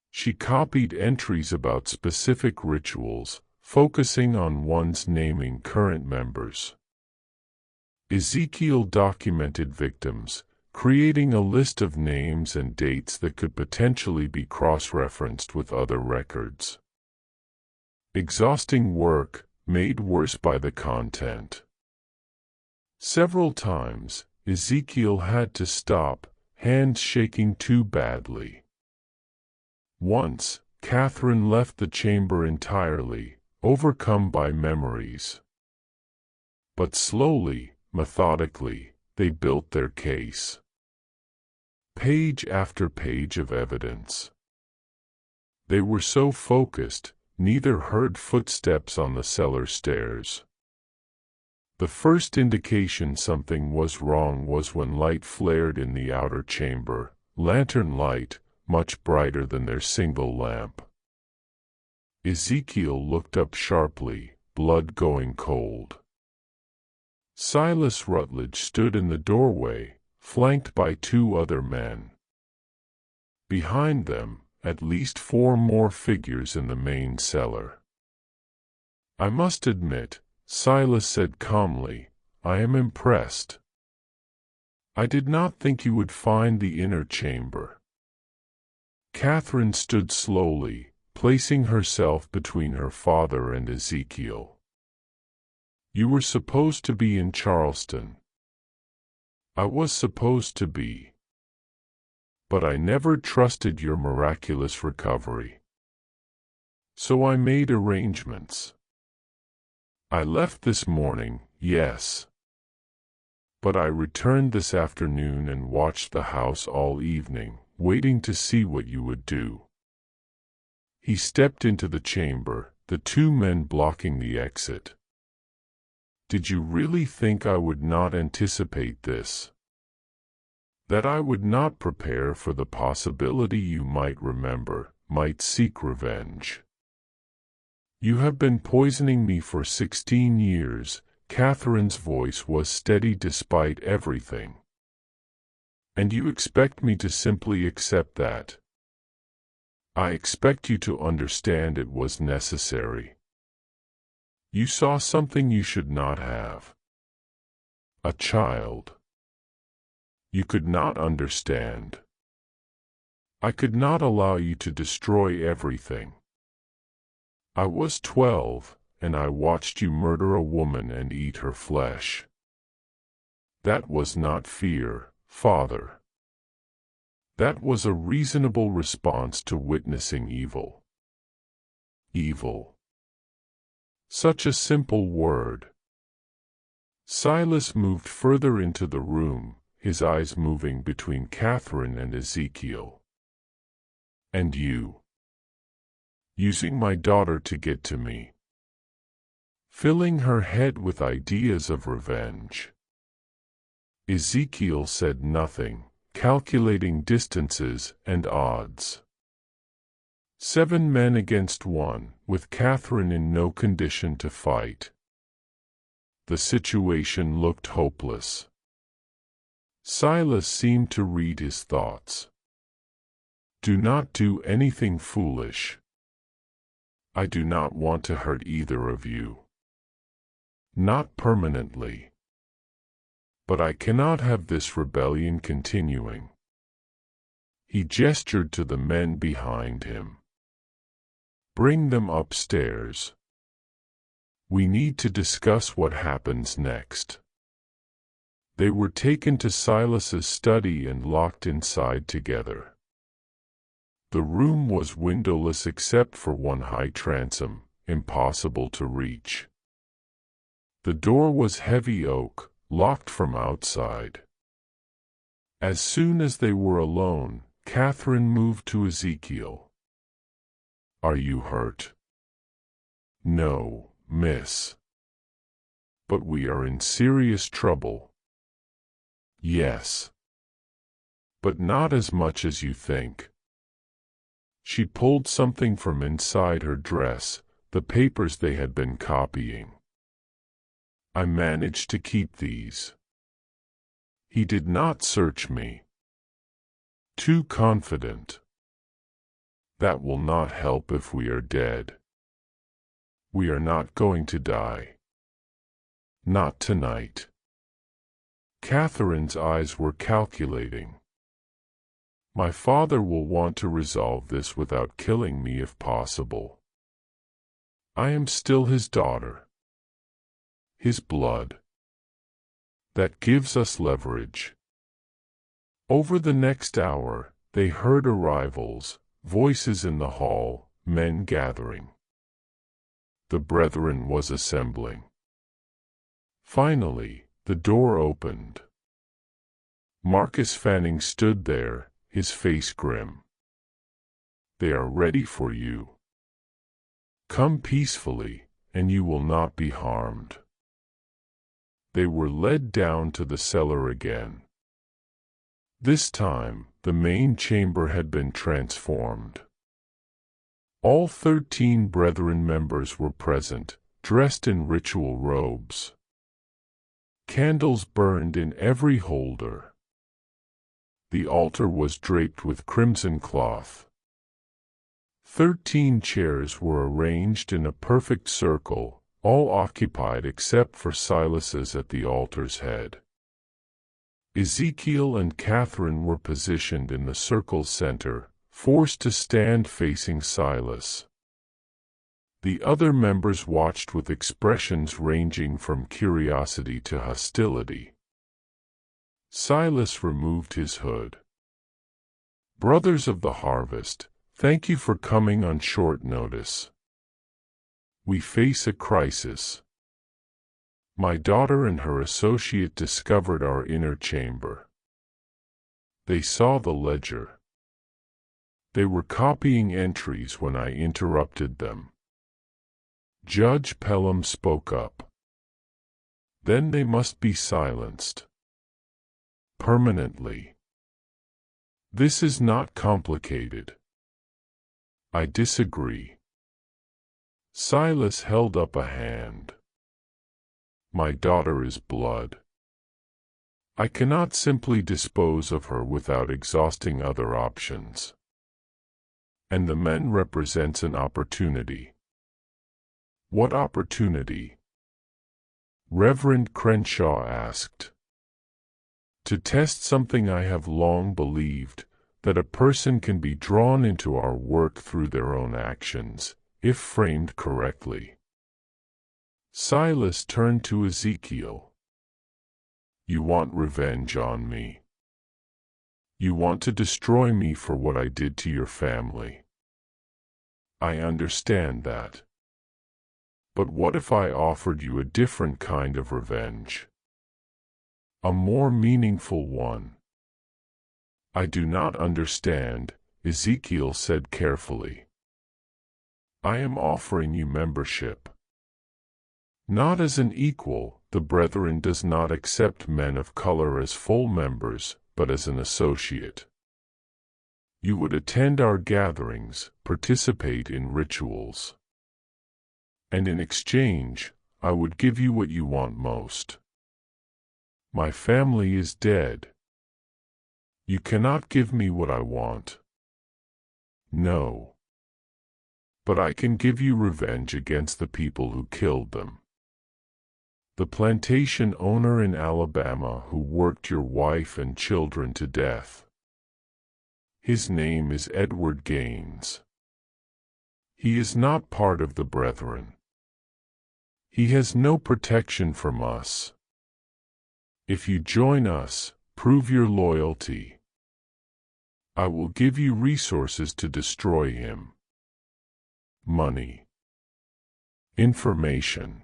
She copied entries about specific rituals, focusing on ones naming current members. Ezekiel documented victims, creating a list of names and dates that could potentially be cross-referenced with other records. Exhausting work, made worse by the content. Several times, Ezekiel had to stop, hands shaking too badly. Once, Catherine left the chamber entirely, overcome by memories. But slowly, methodically, they built their case. Page after page of evidence. They were so focused, neither heard footsteps on the cellar stairs. The first indication something was wrong was when light flared in the outer chamber, lantern light, much brighter than their single lamp. Ezekiel looked up sharply, blood going cold. Silas Rutledge stood in the doorway, flanked by 2 other men. Behind them, at least 4 more figures in the main cellar. "I must admit," Silas said calmly, "I am impressed. I did not think you would find the inner chamber." Catherine stood slowly, placing herself between her father and Ezekiel. "You were supposed to be in Charleston." "I was supposed to be. But I never trusted your miraculous recovery. So I made arrangements. I left this morning, yes. But I returned this afternoon and watched the house all evening, waiting to see what you would do." He stepped into the chamber, the 2 men blocking the exit. "Did you really think I would not anticipate this? That I would not prepare for the possibility you might remember, might seek revenge? You have been poisoning me for 16 years, Catherine's voice was steady despite everything. And you expect me to simply accept that? I expect you to understand it was necessary. You saw something you should not have. A child. You could not understand. I could not allow you to destroy everything. I was 12, and I watched you murder a woman and eat her flesh. That was not fear, Father. That was a reasonable response to witnessing evil. Evil. Such a simple word. Silas moved further into the room, his eyes moving between Catherine and Ezekiel. And you. Using my daughter to get to me. Filling her head with ideas of revenge. Ezekiel said nothing, calculating distances and odds. 7 men against 1, with Catherine in no condition to fight. The situation looked hopeless. Silas seemed to read his thoughts. Do not do anything foolish. I do not want to hurt either of you. Not permanently. But I cannot have this rebellion continuing. He gestured to the men behind him. Bring them upstairs. We need to discuss what happens next. They were taken to Silas's study and locked inside together. The room was windowless except for one high transom, impossible to reach. The door was heavy oak, locked from outside. As soon as they were alone, Catherine moved to Ezekiel. Are you hurt? No, miss. But we are in serious trouble. Yes. But not as much as you think. She pulled something from inside her dress, the papers they had been copying. I managed to keep these. He did not search me. Too confident. That will not help if we are dead. We are not going to die. Not tonight. Catherine's eyes were calculating. My father will want to resolve this without killing me if possible. I am still his daughter. His blood. That gives us leverage. Over the next hour, they heard arrivals, voices in the hall, men gathering. The brethren was assembling. Finally, the door opened. Marcus Fanning stood there, his face grim. They are ready for you. Come peacefully, and you will not be harmed. They were led down to the cellar again. This time, the main chamber had been transformed. All 13 brethren members were present, dressed in ritual robes. Candles burned in every holder. The altar was draped with crimson cloth. 13 chairs were arranged in a perfect circle, all occupied except for Silas's at the altar's head. Ezekiel and Catherine were positioned in the circle's center, forced to stand facing Silas. The other members watched with expressions ranging from curiosity to hostility. Silas removed his hood. Brothers of the harvest, thank you for coming on short notice. We face a crisis. My daughter and her associate discovered our inner chamber. They saw the ledger. They were copying entries when I interrupted them. Judge Pelham spoke up. Then they must be silenced. Permanently. This is not complicated. I disagree. Silas held up a hand. My daughter is blood. I cannot simply dispose of her without exhausting other options. And the men represents an opportunity. What opportunity? Reverend Crenshaw asked. To test something I have long believed, that a person can be drawn into our work through their own actions, if framed correctly. Silas turned to Ezekiel. You want revenge on me. You want to destroy me for what I did to your family. I understand that. But what if I offered you a different kind of revenge? A more meaningful one. I do not understand, Ezekiel said carefully. I am offering you membership. Not as an equal, the Brethren does not accept men of color as full members, but as an associate. You would attend our gatherings, participate in rituals. And in exchange, I would give you what you want most. My family is dead. You cannot give me what I want. No. But I can give you revenge against the people who killed them. The plantation owner in Alabama who worked your wife and children to death. His name is Edward Gaines. He is not part of the Brethren. He has no protection from us. If you join us, prove your loyalty. I will give you resources to destroy him. Money. Information.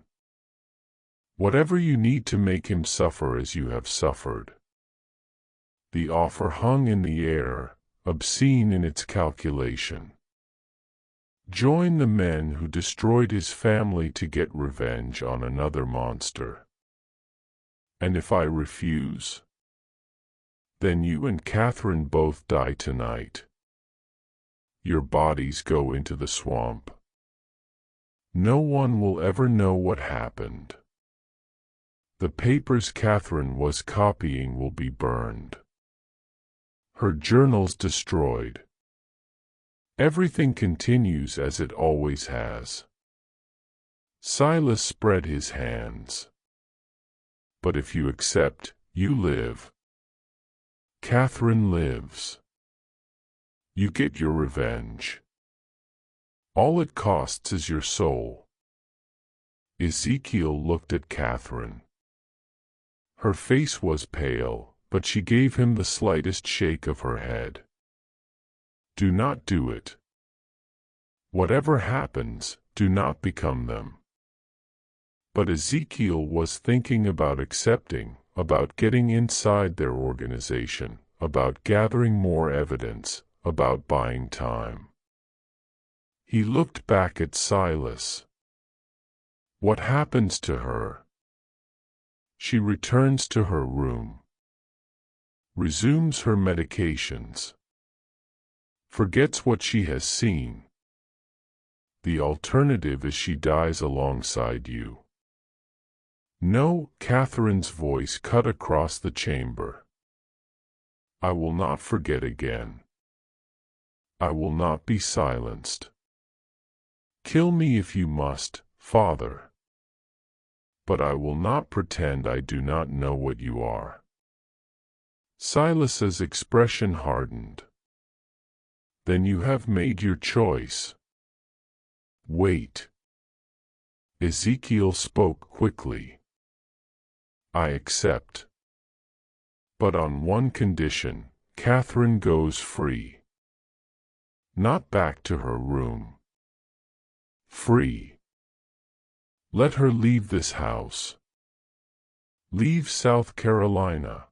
Whatever you need to make him suffer as you have suffered. The offer hung in the air, obscene in its calculation. Join the men who destroyed his family to get revenge on another monster. And if I refuse, then you and Catherine both die tonight. Your bodies go into the swamp. No one will ever know what happened. The papers Catherine was copying will be burned. Her journals destroyed. Everything continues as it always has. Silas spread his hands. But if you accept, you live. Catherine lives. You get your revenge. All it costs is your soul. Ezekiel looked at Catherine. Her face was pale, but she gave him the slightest shake of her head. Do not do it. Whatever happens, do not become them. But Ezekiel was thinking about accepting, about getting inside their organization, about gathering more evidence, about buying time. He looked back at Silas. What happens to her? She returns to her room. Resumes her medications. Forgets what she has seen. The alternative is she dies alongside you. No, Catherine's voice cut across the chamber. I will not forget again. I will not be silenced. Kill me if you must, Father. But I will not pretend I do not know what you are. Silas's expression hardened. Then you have made your choice. Wait. Ezekiel spoke quickly. I accept. But on one condition, Catherine goes free. Not back to her room. Free. Let her leave this house. Leave South Carolina.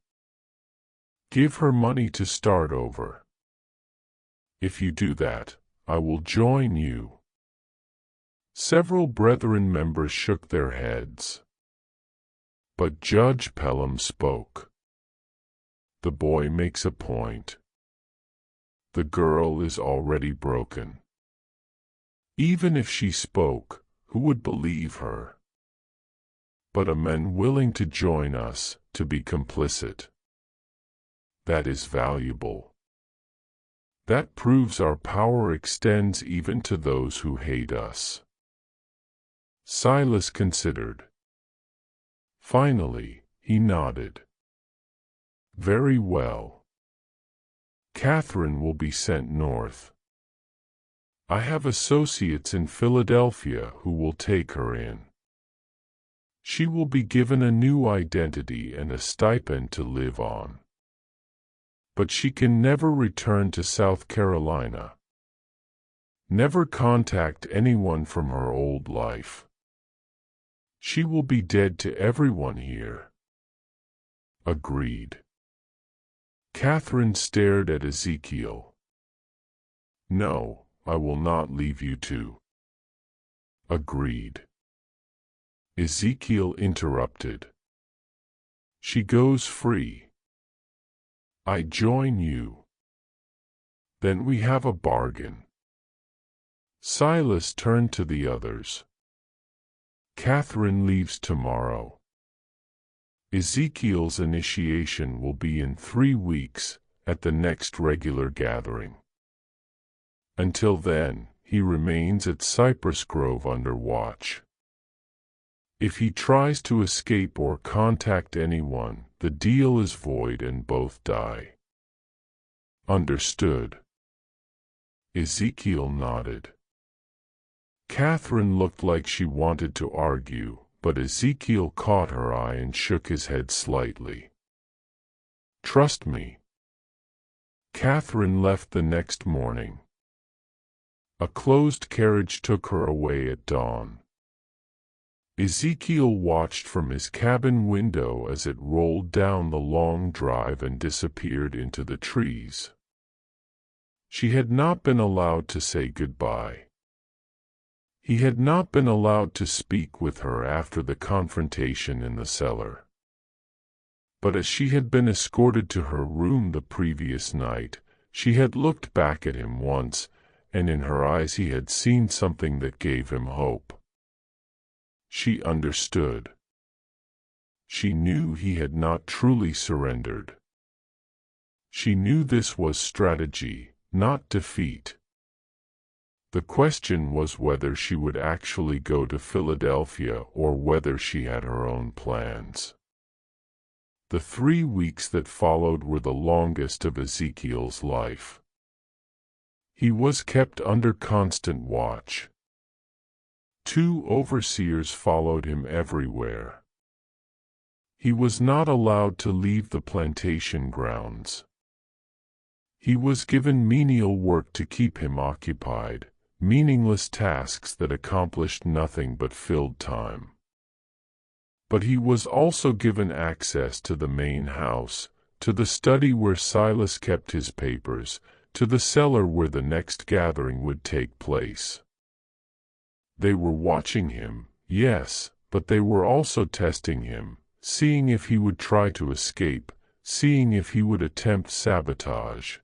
Give her money to start over. If you do that, I will join you. Several Brethren members shook their heads. But Judge Pelham spoke. The boy makes a point. The girl is already broken. Even if she spoke, who would believe her? But a man willing to join us, to be complicit. That is valuable. That proves our power extends even to those who hate us. Silas considered. Finally, he nodded. Very well. Catherine will be sent north. I have associates in Philadelphia who will take her in. She will be given a new identity and a stipend to live on. But she can never return to South Carolina. Never contact anyone from her old life. She will be dead to everyone here. Agreed. Catherine stared at Ezekiel. No, I will not leave you two. Agreed. Ezekiel interrupted. She goes free. I join you. Then we have a bargain. Silas turned to the others. Catherine leaves tomorrow. Ezekiel's initiation will be in 3 weeks, at the next regular gathering. Until then, he remains at Cypress Grove under watch. If he tries to escape or contact anyone, the deal is void and both die. Understood. Ezekiel nodded. Catherine looked like she wanted to argue, but Ezekiel caught her eye and shook his head slightly. Trust me. Catherine left the next morning. A closed carriage took her away at dawn. Ezekiel watched from his cabin window as it rolled down the long drive and disappeared into the trees. She had not been allowed to say goodbye. He had not been allowed to speak with her after the confrontation in the cellar. But as she had been escorted to her room the previous night, she had looked back at him once, and in her eyes he had seen something that gave him hope. She understood. She knew he had not truly surrendered. She knew this was strategy, not defeat. The question was whether she would actually go to Philadelphia or whether she had her own plans. The 3 weeks that followed were the longest of Ezekiel's life. He was kept under constant watch. 2 overseers followed him everywhere. He was not allowed to leave the plantation grounds. He was given menial work to keep him occupied, meaningless tasks that accomplished nothing but filled time. But he was also given access to the main house, to the study where Silas kept his papers, to the cellar where the next gathering would take place. They were watching him, yes, but they were also testing him, seeing if he would try to escape, seeing if he would attempt sabotage.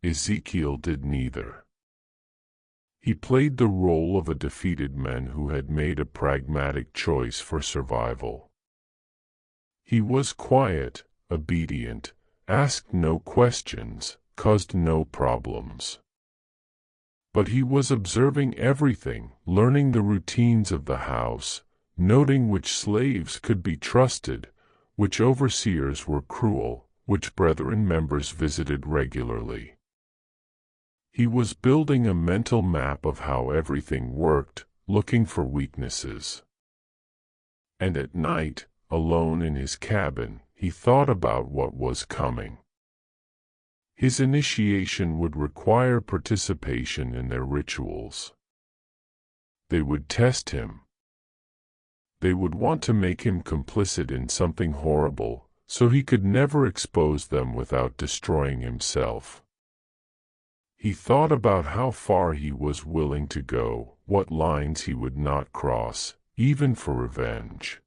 Ezekiel did neither. He played the role of a defeated man who had made a pragmatic choice for survival. He was quiet, obedient, asked no questions, caused no problems. But he was observing everything, learning the routines of the house, noting which slaves could be trusted, which overseers were cruel, which brethren members visited regularly. He was building a mental map of how everything worked, looking for weaknesses. And at night, alone in his cabin, he thought about what was coming. His initiation would require participation in their rituals. They would test him. They would want to make him complicit in something horrible, so he could never expose them without destroying himself. He thought about how far he was willing to go, what lines he would not cross, even for revenge.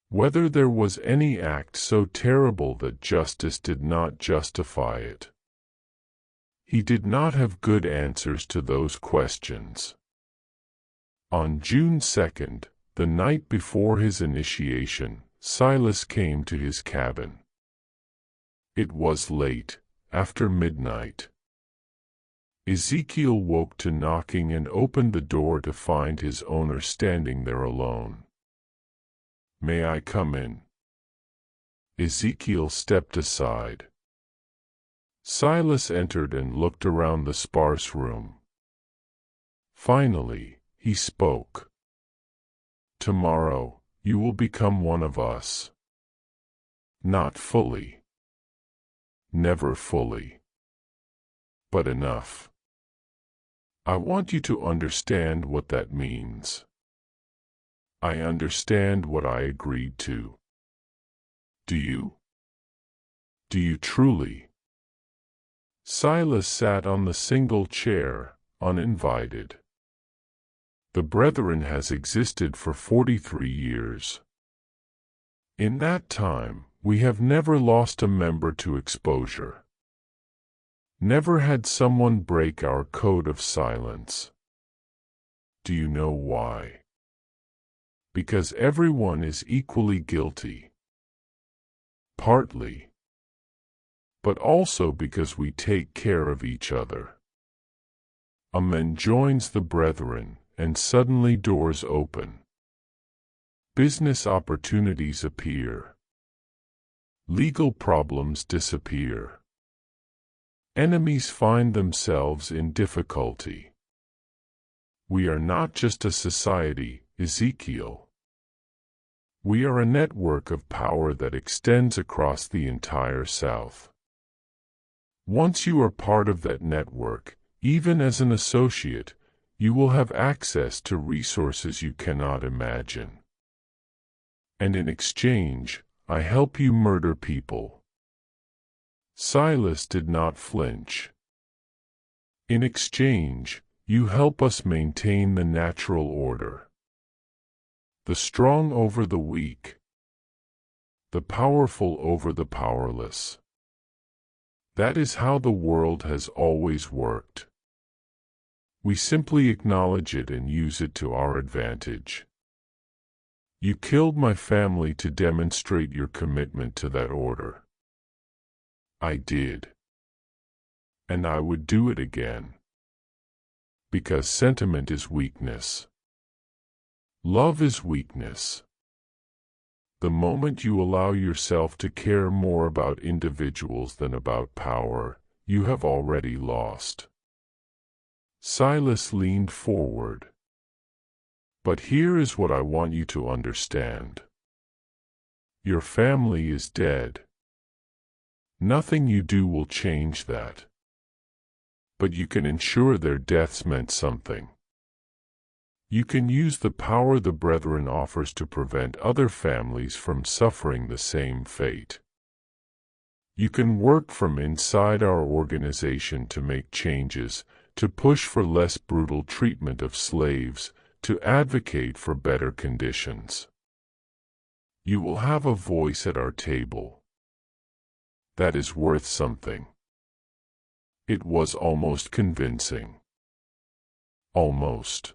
Whether there was any act so terrible that justice did not justify it. He did not have good answers to those questions. On June 2nd, the night before his initiation, Silas came to his cabin. It was late, after midnight. Ezekiel woke to knocking and opened the door to find his owner standing there alone. "May I come in?" Ezekiel stepped aside. Silas entered and looked around the sparse room. Finally, he spoke. Tomorrow, you will become one of us. Not fully. Never fully. But enough. I want you to understand what that means. I understand what I agreed to. Do you? Do you truly? Silas sat on the single chair, uninvited. The Brethren has existed for 43 years. In that time, we have never lost a member to exposure. Never had someone break our code of silence. Do you know why? Because everyone is equally guilty. Partly. But also because we take care of each other. A man joins the Brethren, and suddenly doors open. Business opportunities appear. Legal problems disappear. Enemies find themselves in difficulty. We are not just a society, Ezekiel. We are a network of power that extends across the entire South. Once you are part of that network, even as an associate, you will have access to resources you cannot imagine. And in exchange, I help you murder people. Silas did not flinch. In exchange, you help us maintain the natural order. The strong over the weak. The powerful over the powerless. That is how the world has always worked. We simply acknowledge it and use it to our advantage. You killed my family to demonstrate your commitment to that order. I did. And I would do it again. Because sentiment is weakness. Love is weakness. The moment you allow yourself to care more about individuals than about power, you have already lost. Silas leaned forward. But here is what I want you to understand. Your family is dead. Nothing you do will change that. But you can ensure their deaths meant something. You can use the power the Brethren offers to prevent other families from suffering the same fate. You can work from inside our organization to make changes, to push for less brutal treatment of slaves, to advocate for better conditions. You will have a voice at our table. That is worth something. It was almost convincing. Almost.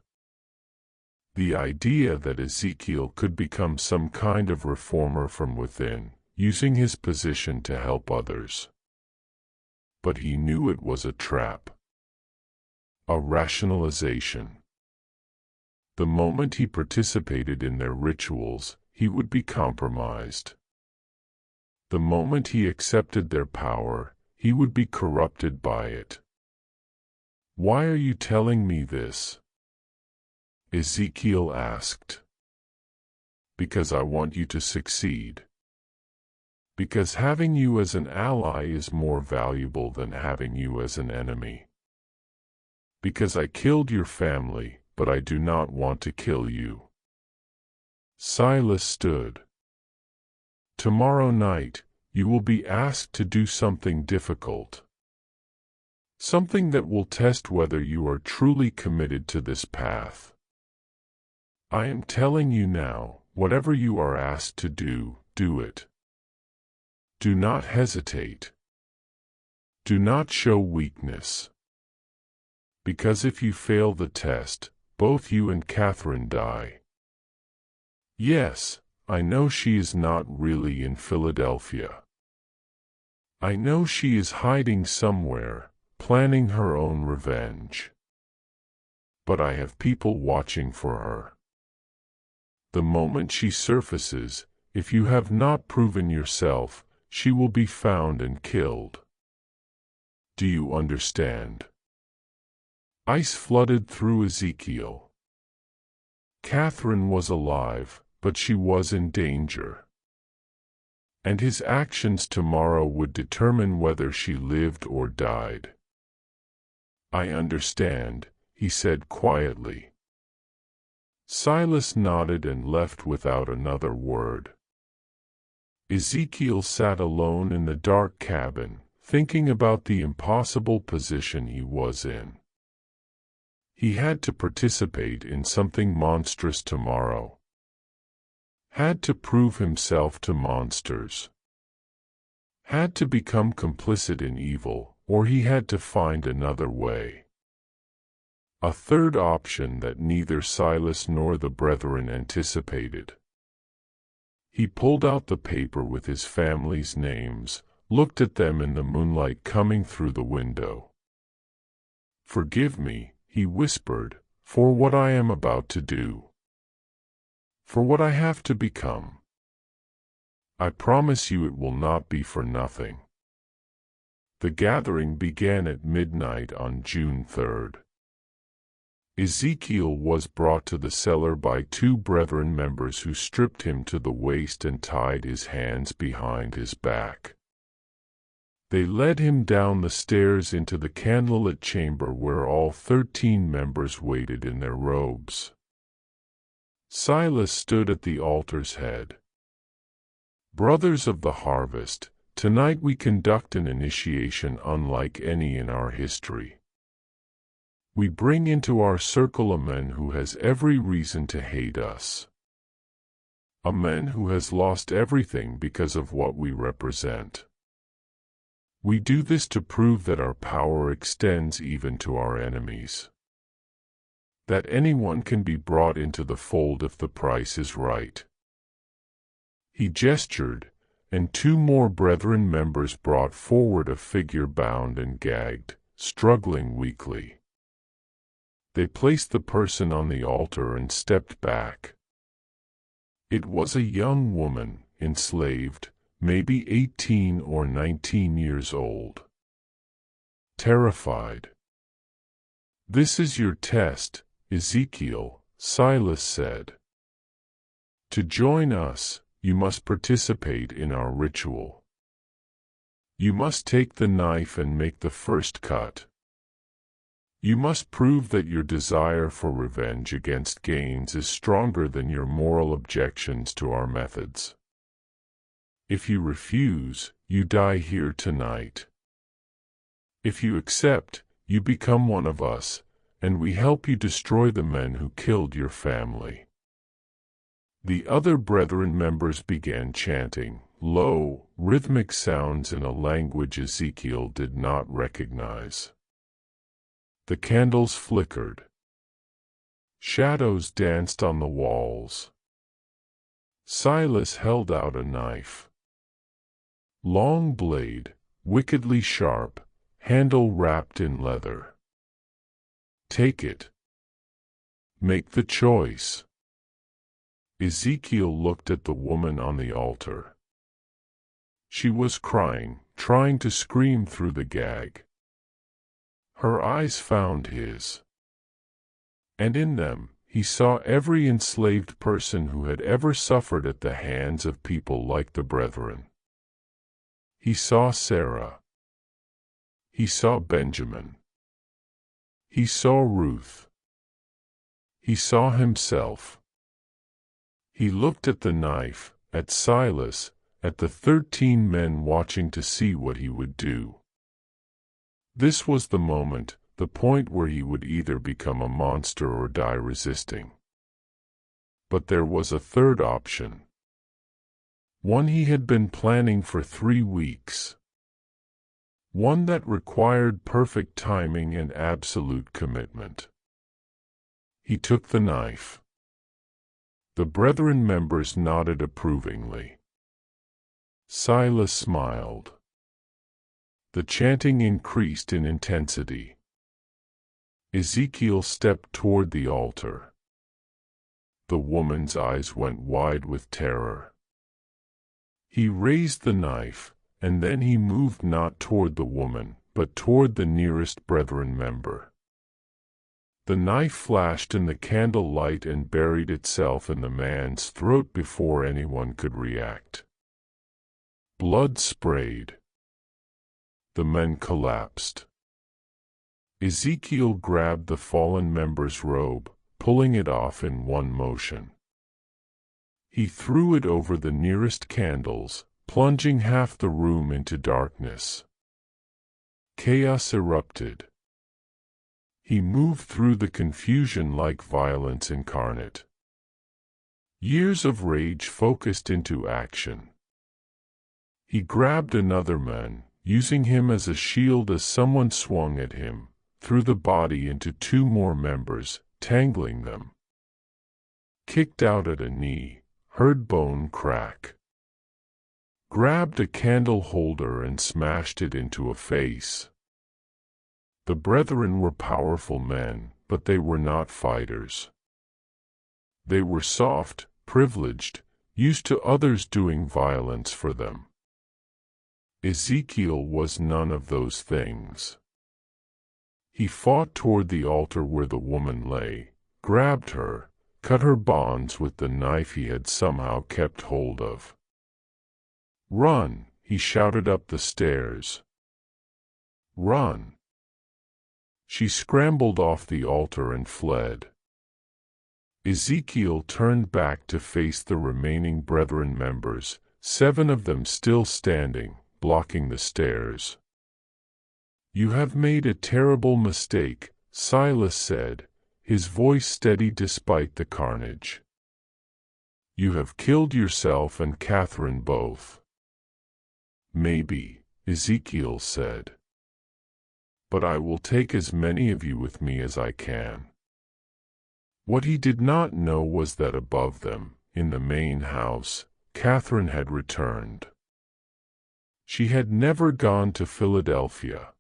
The idea that Ezekiel could become some kind of reformer from within, using his position to help others. But he knew it was a trap. A rationalization. The moment he participated in their rituals, he would be compromised. The moment he accepted their power, he would be corrupted by it. Why are you telling me this? Ezekiel asked. Because I want you to succeed. Because having you as an ally is more valuable than having you as an enemy. Because I killed your family, but I do not want to kill you. Silas stood. Tomorrow night, you will be asked to do something difficult. Something that will test whether you are truly committed to this path. I am telling you now, whatever you are asked to do, do it. Do not hesitate. Do not show weakness. Because if you fail the test, both you and Catherine die. Yes, I know she is not really in Philadelphia. I know she is hiding somewhere, planning her own revenge. But I have people watching for her. The moment she surfaces, if you have not proven yourself, she will be found and killed. Do you understand? Ice flooded through Ezekiel. Catherine was alive, but she was in danger. And his actions tomorrow would determine whether she lived or died. "I understand," he said quietly. Silas nodded and left without another word. Ezekiel sat alone in the dark cabin, thinking about the impossible position he was in. He had to participate in something monstrous tomorrow. Had to prove himself to monsters. Had to become complicit in evil, or he had to find another way. A third option that neither Silas nor the brethren anticipated. He pulled out the paper with his family's names, looked at them in the moonlight coming through the window. "Forgive me," he whispered, "for what I am about to do. For what I have to become. I promise you it will not be for nothing." The gathering began at midnight on June 3rd. Ezekiel was brought to the cellar by two brethren members who stripped him to the waist and tied his hands behind his back. They led him down the stairs into the candlelit chamber where all 13 members waited in their robes. Silas stood at the altar's head. "Brothers of the harvest, tonight we conduct an initiation unlike any in our history. We bring into our circle a man who has every reason to hate us. A man who has lost everything because of what we represent. We do this to prove that our power extends even to our enemies. That anyone can be brought into the fold if the price is right." He gestured, and two more brethren members brought forward a figure bound and gagged, struggling weakly. They placed the person on the altar and stepped back. It was a young woman, enslaved, maybe 18 or 19 years old. Terrified. "This is your test, Ezekiel," Silas said. "To join us, you must participate in our ritual. You must take the knife and make the first cut. You must prove that your desire for revenge against Gaines is stronger than your moral objections to our methods. If you refuse, you die here tonight. If you accept, you become one of us, and we help you destroy the men who killed your family." The other brethren members began chanting, low, rhythmic sounds in a language Ezekiel did not recognize. The candles flickered. Shadows danced on the walls. Silas held out a knife. Long blade, wickedly sharp, handle wrapped in leather. "Take it. Make the choice." Ezekiel looked at the woman on the altar. She was crying, trying to scream through the gag. Her eyes found his. And in them, he saw every enslaved person who had ever suffered at the hands of people like the brethren. He saw Sarah. He saw Benjamin. He saw Ruth. He saw himself. He looked at the knife, at Silas, at the 13 men watching to see what he would do. This was the moment, the point where he would either become a monster or die resisting. But there was a third option. One he had been planning for 3 weeks. One that required perfect timing and absolute commitment. He took the knife. The brethren members nodded approvingly. Silas smiled. The chanting increased in intensity. Ezekiel stepped toward the altar. The woman's eyes went wide with terror. He raised the knife, and then he moved not toward the woman, but toward the nearest brethren member. The knife flashed in the candle light and buried itself in the man's throat before anyone could react. Blood sprayed. The men collapsed. Ezekiel grabbed the fallen member's robe, pulling it off in one motion. He threw it over the nearest candles, plunging half the room into darkness. Chaos erupted. He moved through the confusion like violence incarnate. Years of rage focused into action. He grabbed another man, using him as a shield as someone swung at him, threw the body into two more members, tangling them. Kicked out at a knee, heard bone crack. Grabbed a candle holder and smashed it into a face. The brethren were powerful men, but they were not fighters. They were soft, privileged, used to others doing violence for them. Ezekiel was none of those things. He fought toward the altar where the woman lay, grabbed her, cut her bonds with the knife he had somehow kept hold of. "Run!" he shouted up the stairs. "Run!" She scrambled off the altar and fled. Ezekiel turned back to face the remaining brethren members, 7 of them still standing, blocking the stairs. "You have made a terrible mistake," Silas said, his voice steady despite the carnage. "You have killed yourself and Catherine both." "Maybe," Ezekiel said. "But I will take as many of you with me as I can." What he did not know was that above them, in the main house, Catherine had returned. She had never gone to Philadelphia.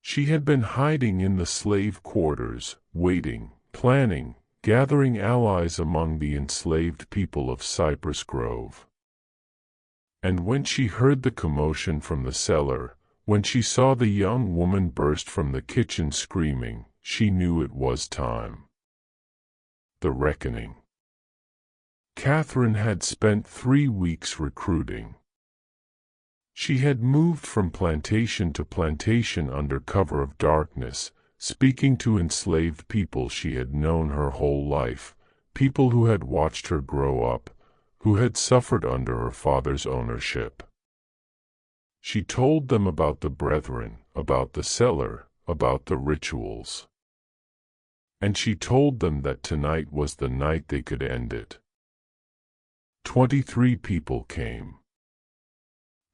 She had been hiding in the slave quarters, waiting, planning, gathering allies among the enslaved people of Cypress Grove. And when she heard the commotion from the cellar, when she saw the young woman burst from the kitchen screaming, she knew it was time. The reckoning. Catherine had spent 3 weeks recruiting. She had moved from plantation to plantation under cover of darkness, speaking to enslaved people she had known her whole life, people who had watched her grow up, who had suffered under her father's ownership. She told them about the brethren, about the cellar, about the rituals. And she told them that tonight was the night they could end it. 23 people came.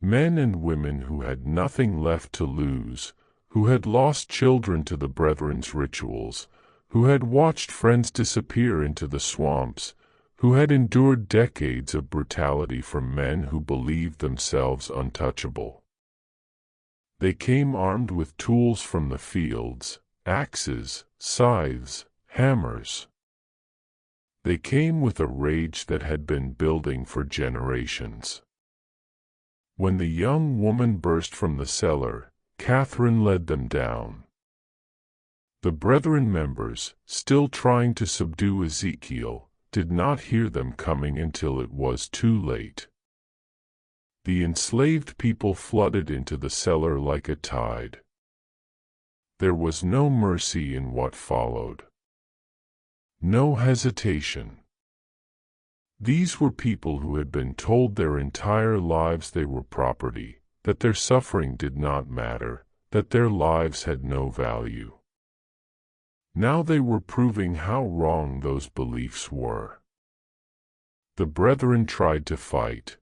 Men and women who had nothing left to lose, who had lost children to the brethren's rituals, who had watched friends disappear into the swamps, who had endured decades of brutality from men who believed themselves untouchable. They came armed with tools from the fields, axes, scythes, hammers. They came with a rage that had been building for generations. When the young woman burst from the cellar, Catherine led them down. The brethren members, still trying to subdue Ezekiel, did not hear them coming until it was too late. The enslaved people flooded into the cellar like a tide. There was no mercy in what followed. No hesitation. These were people who had been told their entire lives they were property, that their suffering did not matter, that their lives had no value. Now they were proving how wrong those beliefs were. The brethren tried to fight.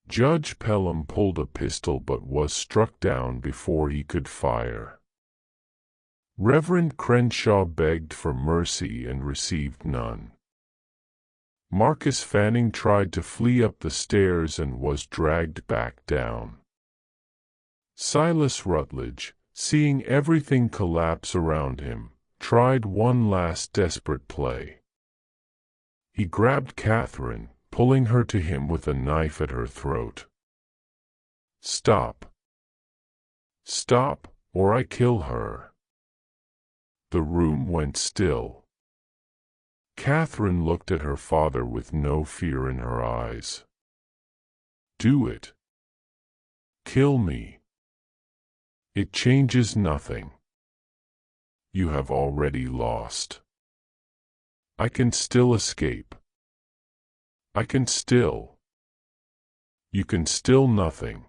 Judge Pelham pulled a pistol but was struck down before he could fire. Reverend Crenshaw begged for mercy and received none. Marcus Fanning tried to flee up the stairs and was dragged back down. Silas Rutledge, seeing everything collapse around him, tried one last desperate play. He grabbed Catherine, pulling her to him with a knife at her throat. "Stop. Stop, or I kill her." The room went still. Catherine looked at her father with no fear in her eyes. Do it. Kill me. It changes nothing. You have already lost. I can still escape. I can still. You can still nothing.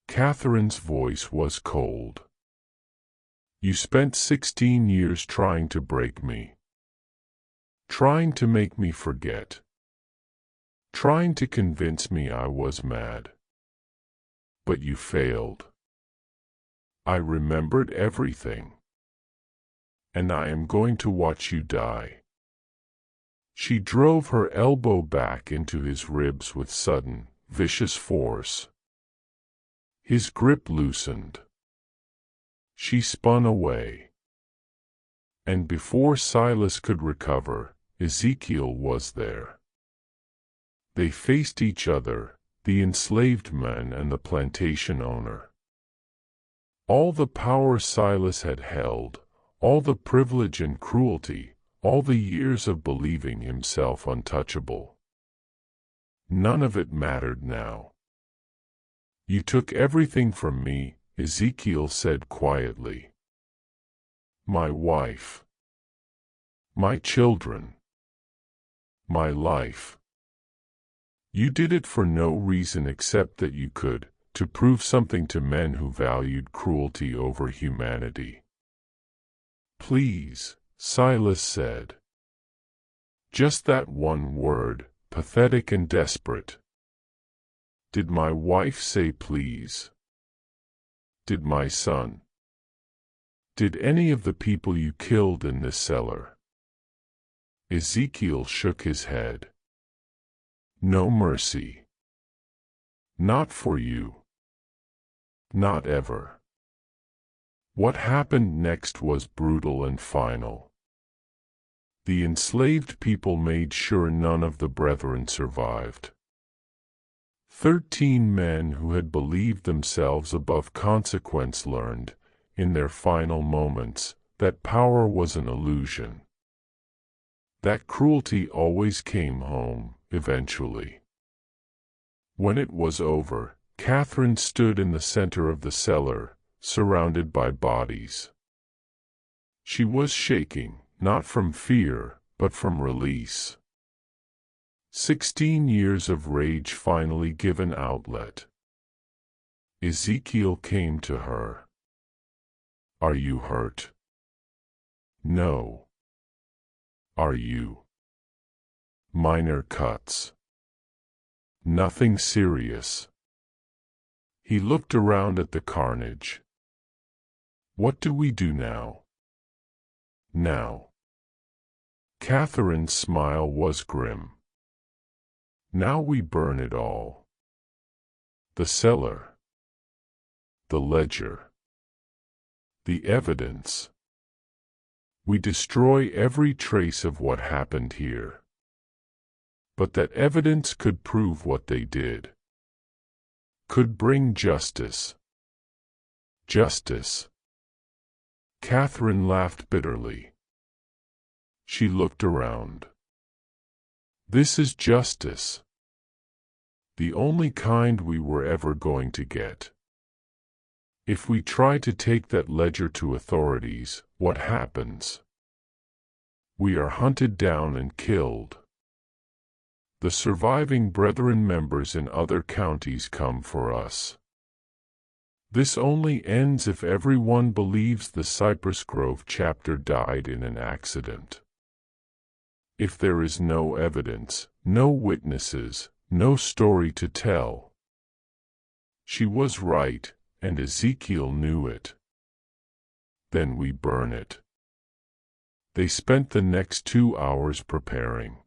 Catherine's voice was cold. You spent 16 years trying to break me. Trying to make me forget. Trying to convince me I was mad. But you failed. I remembered everything. And I am going to watch you die. She drove her elbow back into his ribs with sudden, vicious force. His grip loosened. She spun away. And before Silas could recover, Ezekiel was there. They faced each other, the enslaved man and the plantation owner. All the power Silas had held, all the privilege and cruelty, all the years of believing himself untouchable. None of it mattered now. You took everything from me, Ezekiel said quietly. My wife. My children. My life. You did it for no reason except that you could, to prove something to men who valued cruelty over humanity. Please, Silas said. Just that one word, pathetic and desperate. Did my wife say please? Did my son? Did any of the people you killed in this cellar? Ezekiel shook his head. No mercy. Not for you. Not ever. What happened next was brutal and final. The enslaved people made sure none of the brethren survived. 13 men who had believed themselves above consequence learned, in their final moments, that power was an illusion. That cruelty always came home, eventually. When it was over, Catherine stood in the center of the cellar, surrounded by bodies. She was shaking, not from fear, but from release. 16 years of rage finally given outlet. Ezekiel came to her. Are you hurt? No. Are you? Minor cuts. Nothing serious. He looked around at the carnage. What do we do now? Now. Catherine's smile was grim. Now we burn it all. The cellar. The ledger. The evidence. We destroy every trace of what happened here. But that evidence could prove what they did. Could bring justice. Justice. Catherine laughed bitterly. She looked around. This is justice. The only kind we were ever going to get. If we try to take that ledger to authorities, what happens? We are hunted down and killed. The surviving brethren members in other counties come for us. This only ends if everyone believes the Cypress Grove chapter died in an accident. If there is no evidence, no witnesses, no story to tell. She was right, and Ezekiel knew it. Then we burn it. They spent the next 2 hours preparing.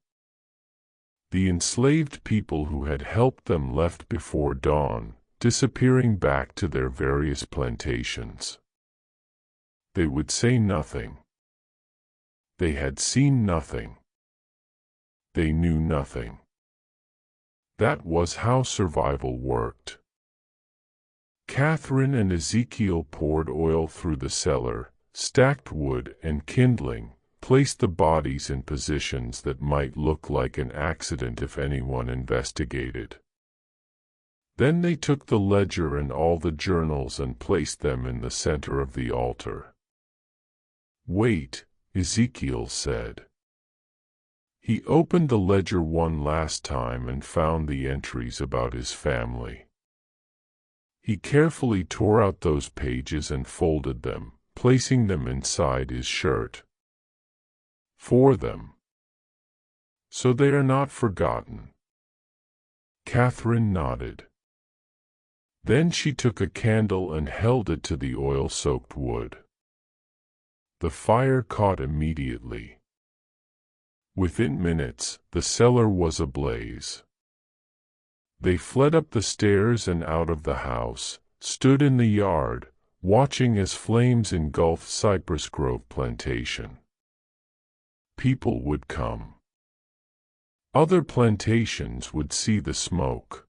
The enslaved people who had helped them left before dawn, disappearing back to their various plantations. They would say nothing. They had seen nothing. They knew nothing. That was how survival worked. Catherine and Ezekiel poured oil through the cellar, stacked wood and kindling, placed the bodies in positions that might look like an accident if anyone investigated. Then they took the ledger and all the journals and placed them in the center of the altar. "Wait," Ezekiel said. He opened the ledger one last time and found the entries about his family. He carefully tore out those pages and folded them, placing them inside his shirt. "For them, so they are not forgotten." Catherine nodded. Then she took a candle and held it to the oil-soaked wood. The fire caught immediately. Within minutes, the cellar was ablaze. They fled up the stairs and out of the house, stood in the yard, watching as flames engulfed Cypress Grove plantation. People would come. Other plantations would see the smoke.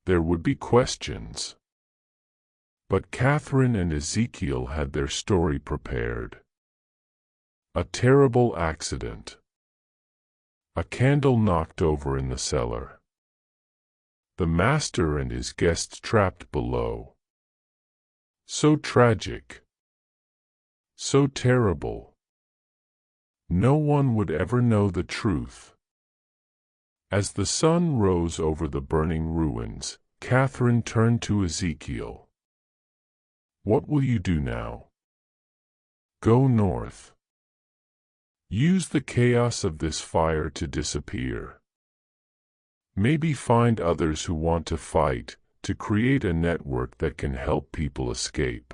There would be questions. But Catherine and Ezekiel had their story prepared. A terrible accident. A candle knocked over in the cellar. The master and his guests trapped below. So tragic. So terrible. No one would ever know the truth. As the sun rose over the burning ruins, Catherine turned to Ezekiel. "What will you do now?" "Go north. Use the chaos of this fire to disappear. Maybe find others who want to fight, to create a network that can help people escape."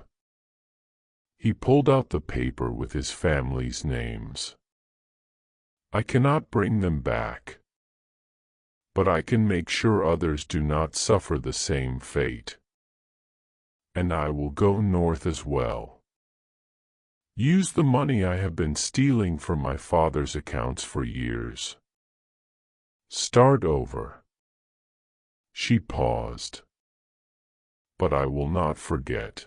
He pulled out the paper with his family's names. "I cannot bring them back. But I can make sure others do not suffer the same fate. And I will go north as well. Use the money I have been stealing from my father's accounts for years. Start over." She paused. "But I will not forget.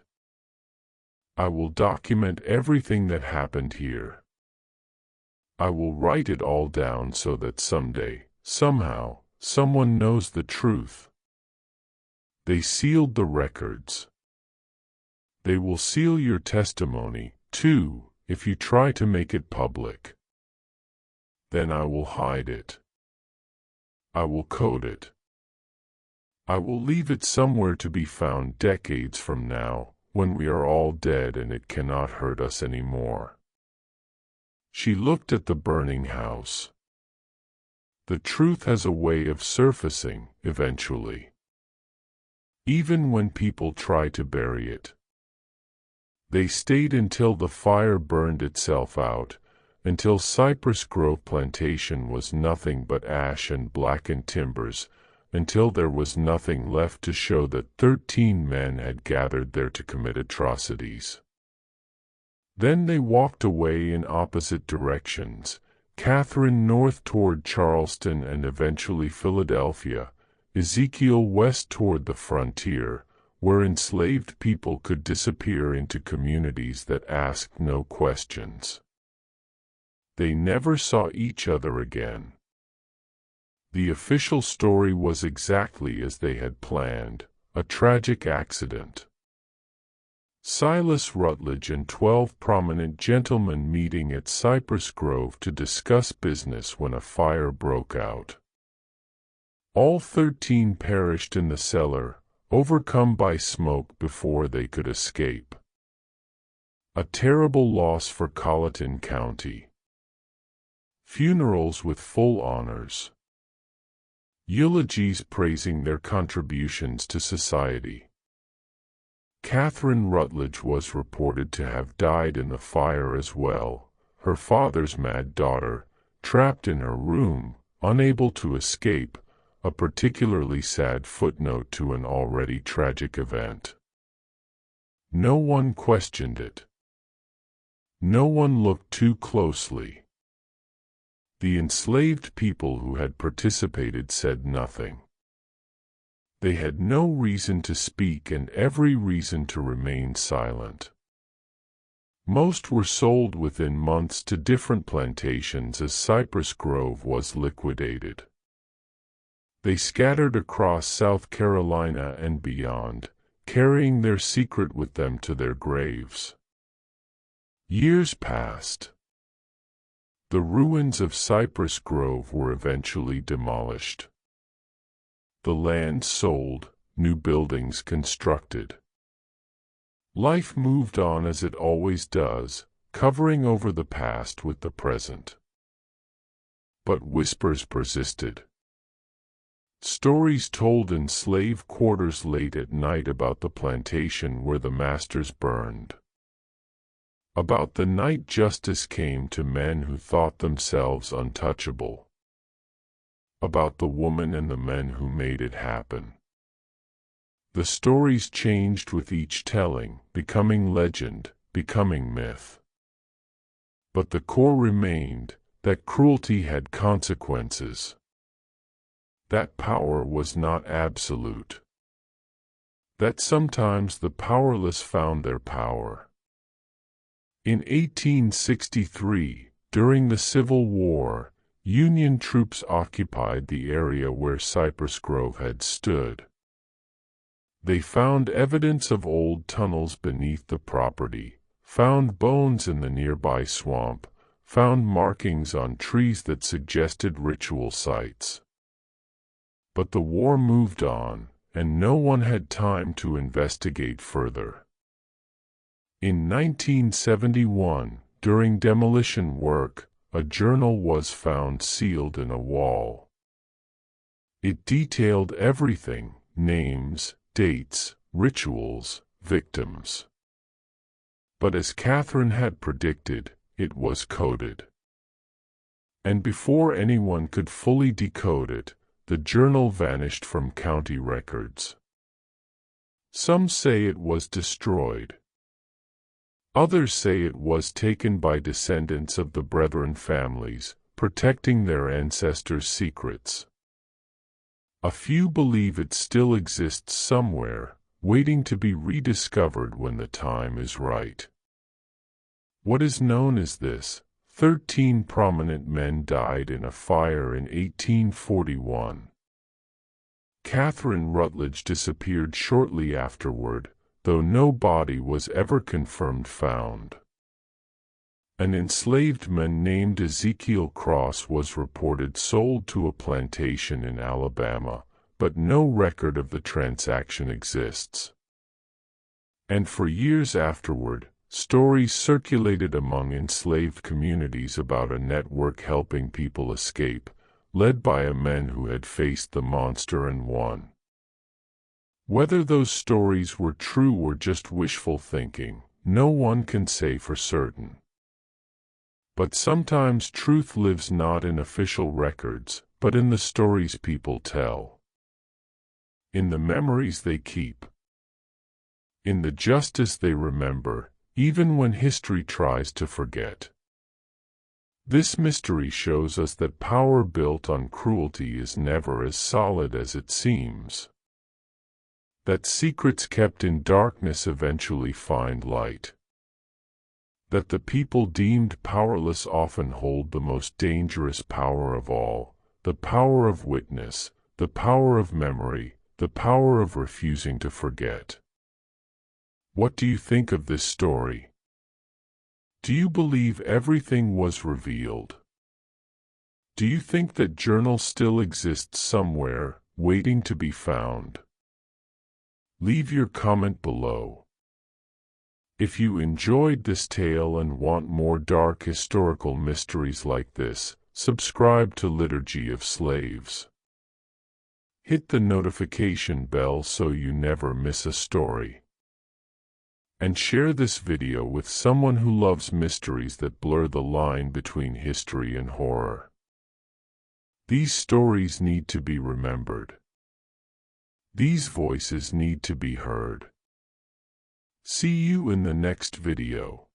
I will document everything that happened here. I will write it all down so that someday, somehow, someone knows the truth." They sealed the records. They will seal your testimony, too, if you try to make it public. Then I will hide it. I will code it. I will leave it somewhere to be found decades from now, when we are all dead and it cannot hurt us anymore. She looked at the burning house. The truth has a way of surfacing, eventually. Even when people try to bury it. They stayed until the fire burned itself out, until Cypress Grove plantation was nothing but ash and blackened timbers, until there was nothing left to show that 13 men had gathered there to commit atrocities. Then they walked away in opposite directions, Catherine north toward Charleston and eventually Philadelphia, Ezekiel west toward the frontier, where enslaved people could disappear into communities that asked no questions. They never saw each other again. The official story was exactly as they had planned, a tragic accident. Silas Rutledge and 12 prominent gentlemen meeting at Cypress Grove to discuss business when a fire broke out. All 13 perished in the cellar, overcome by smoke before they could escape. A terrible loss for Colleton County. Funerals with full honors. Eulogies praising their contributions to society. Catherine Rutledge was reported to have died in the fire as well, her father's mad daughter, trapped in her room, unable to escape, a particularly sad footnote to an already tragic event. No one questioned it. No one looked too closely. The enslaved people who had participated said nothing. They had no reason to speak and every reason to remain silent. Most were sold within months to different plantations as Cypress Grove was liquidated. They scattered across South Carolina and beyond, carrying their secret with them to their graves. Years passed. The ruins of Cypress Grove were eventually demolished. The land sold, new buildings constructed. Life moved on as it always does, covering over the past with the present. But whispers persisted. Stories told in slave quarters late at night about the plantation where the masters burned. About the night justice came to men who thought themselves untouchable. About the woman and the men who made it happen. The stories changed with each telling, becoming legend, becoming myth. But the core remained, that cruelty had consequences. That power was not absolute. That sometimes the powerless found their power. In 1863, during the Civil War, Union troops occupied the area where Cypress Grove had stood. They found evidence of old tunnels beneath the property, found bones in the nearby swamp, found markings on trees that suggested ritual sites. But the war moved on, and no one had time to investigate further. In 1971, during demolition work, a journal was found sealed in a wall. It detailed everything: names, dates, rituals, victims. But as Catherine had predicted, it was coded. And before anyone could fully decode it, the journal vanished from county records. Some say it was destroyed. Others say it was taken by descendants of the Brethren families, protecting their ancestors' secrets. A few believe it still exists somewhere, waiting to be rediscovered when the time is right. What is known as this: 13 prominent men died in a fire in 1841. Catherine Rutledge disappeared shortly afterward, though no body was ever confirmed found. An enslaved man named Ezekiel Cross was reported sold to a plantation in Alabama, but no record of the transaction exists. And for years afterward, stories circulated among enslaved communities about a network helping people escape, led by a man who had faced the monster and won. Whether those stories were true or just wishful thinking, no one can say for certain. But sometimes truth lives not in official records, but in the stories people tell. In the memories they keep. In the justice they remember, even when history tries to forget. This mystery shows us that power built on cruelty is never as solid as it seems. That secrets kept in darkness eventually find light. That the people deemed powerless often hold the most dangerous power of all, the power of witness, the power of memory, the power of refusing to forget. What do you think of this story? Do you believe everything was revealed? Do you think that journal still exists somewhere, waiting to be found? Leave your comment below. If you enjoyed this tale and want more dark historical mysteries like this, subscribe to Liturgy of Slaves. Hit the notification bell so you never miss a story. And share this video with someone who loves mysteries that blur the line between history and horror. These stories need to be remembered. These voices need to be heard. See you in the next video.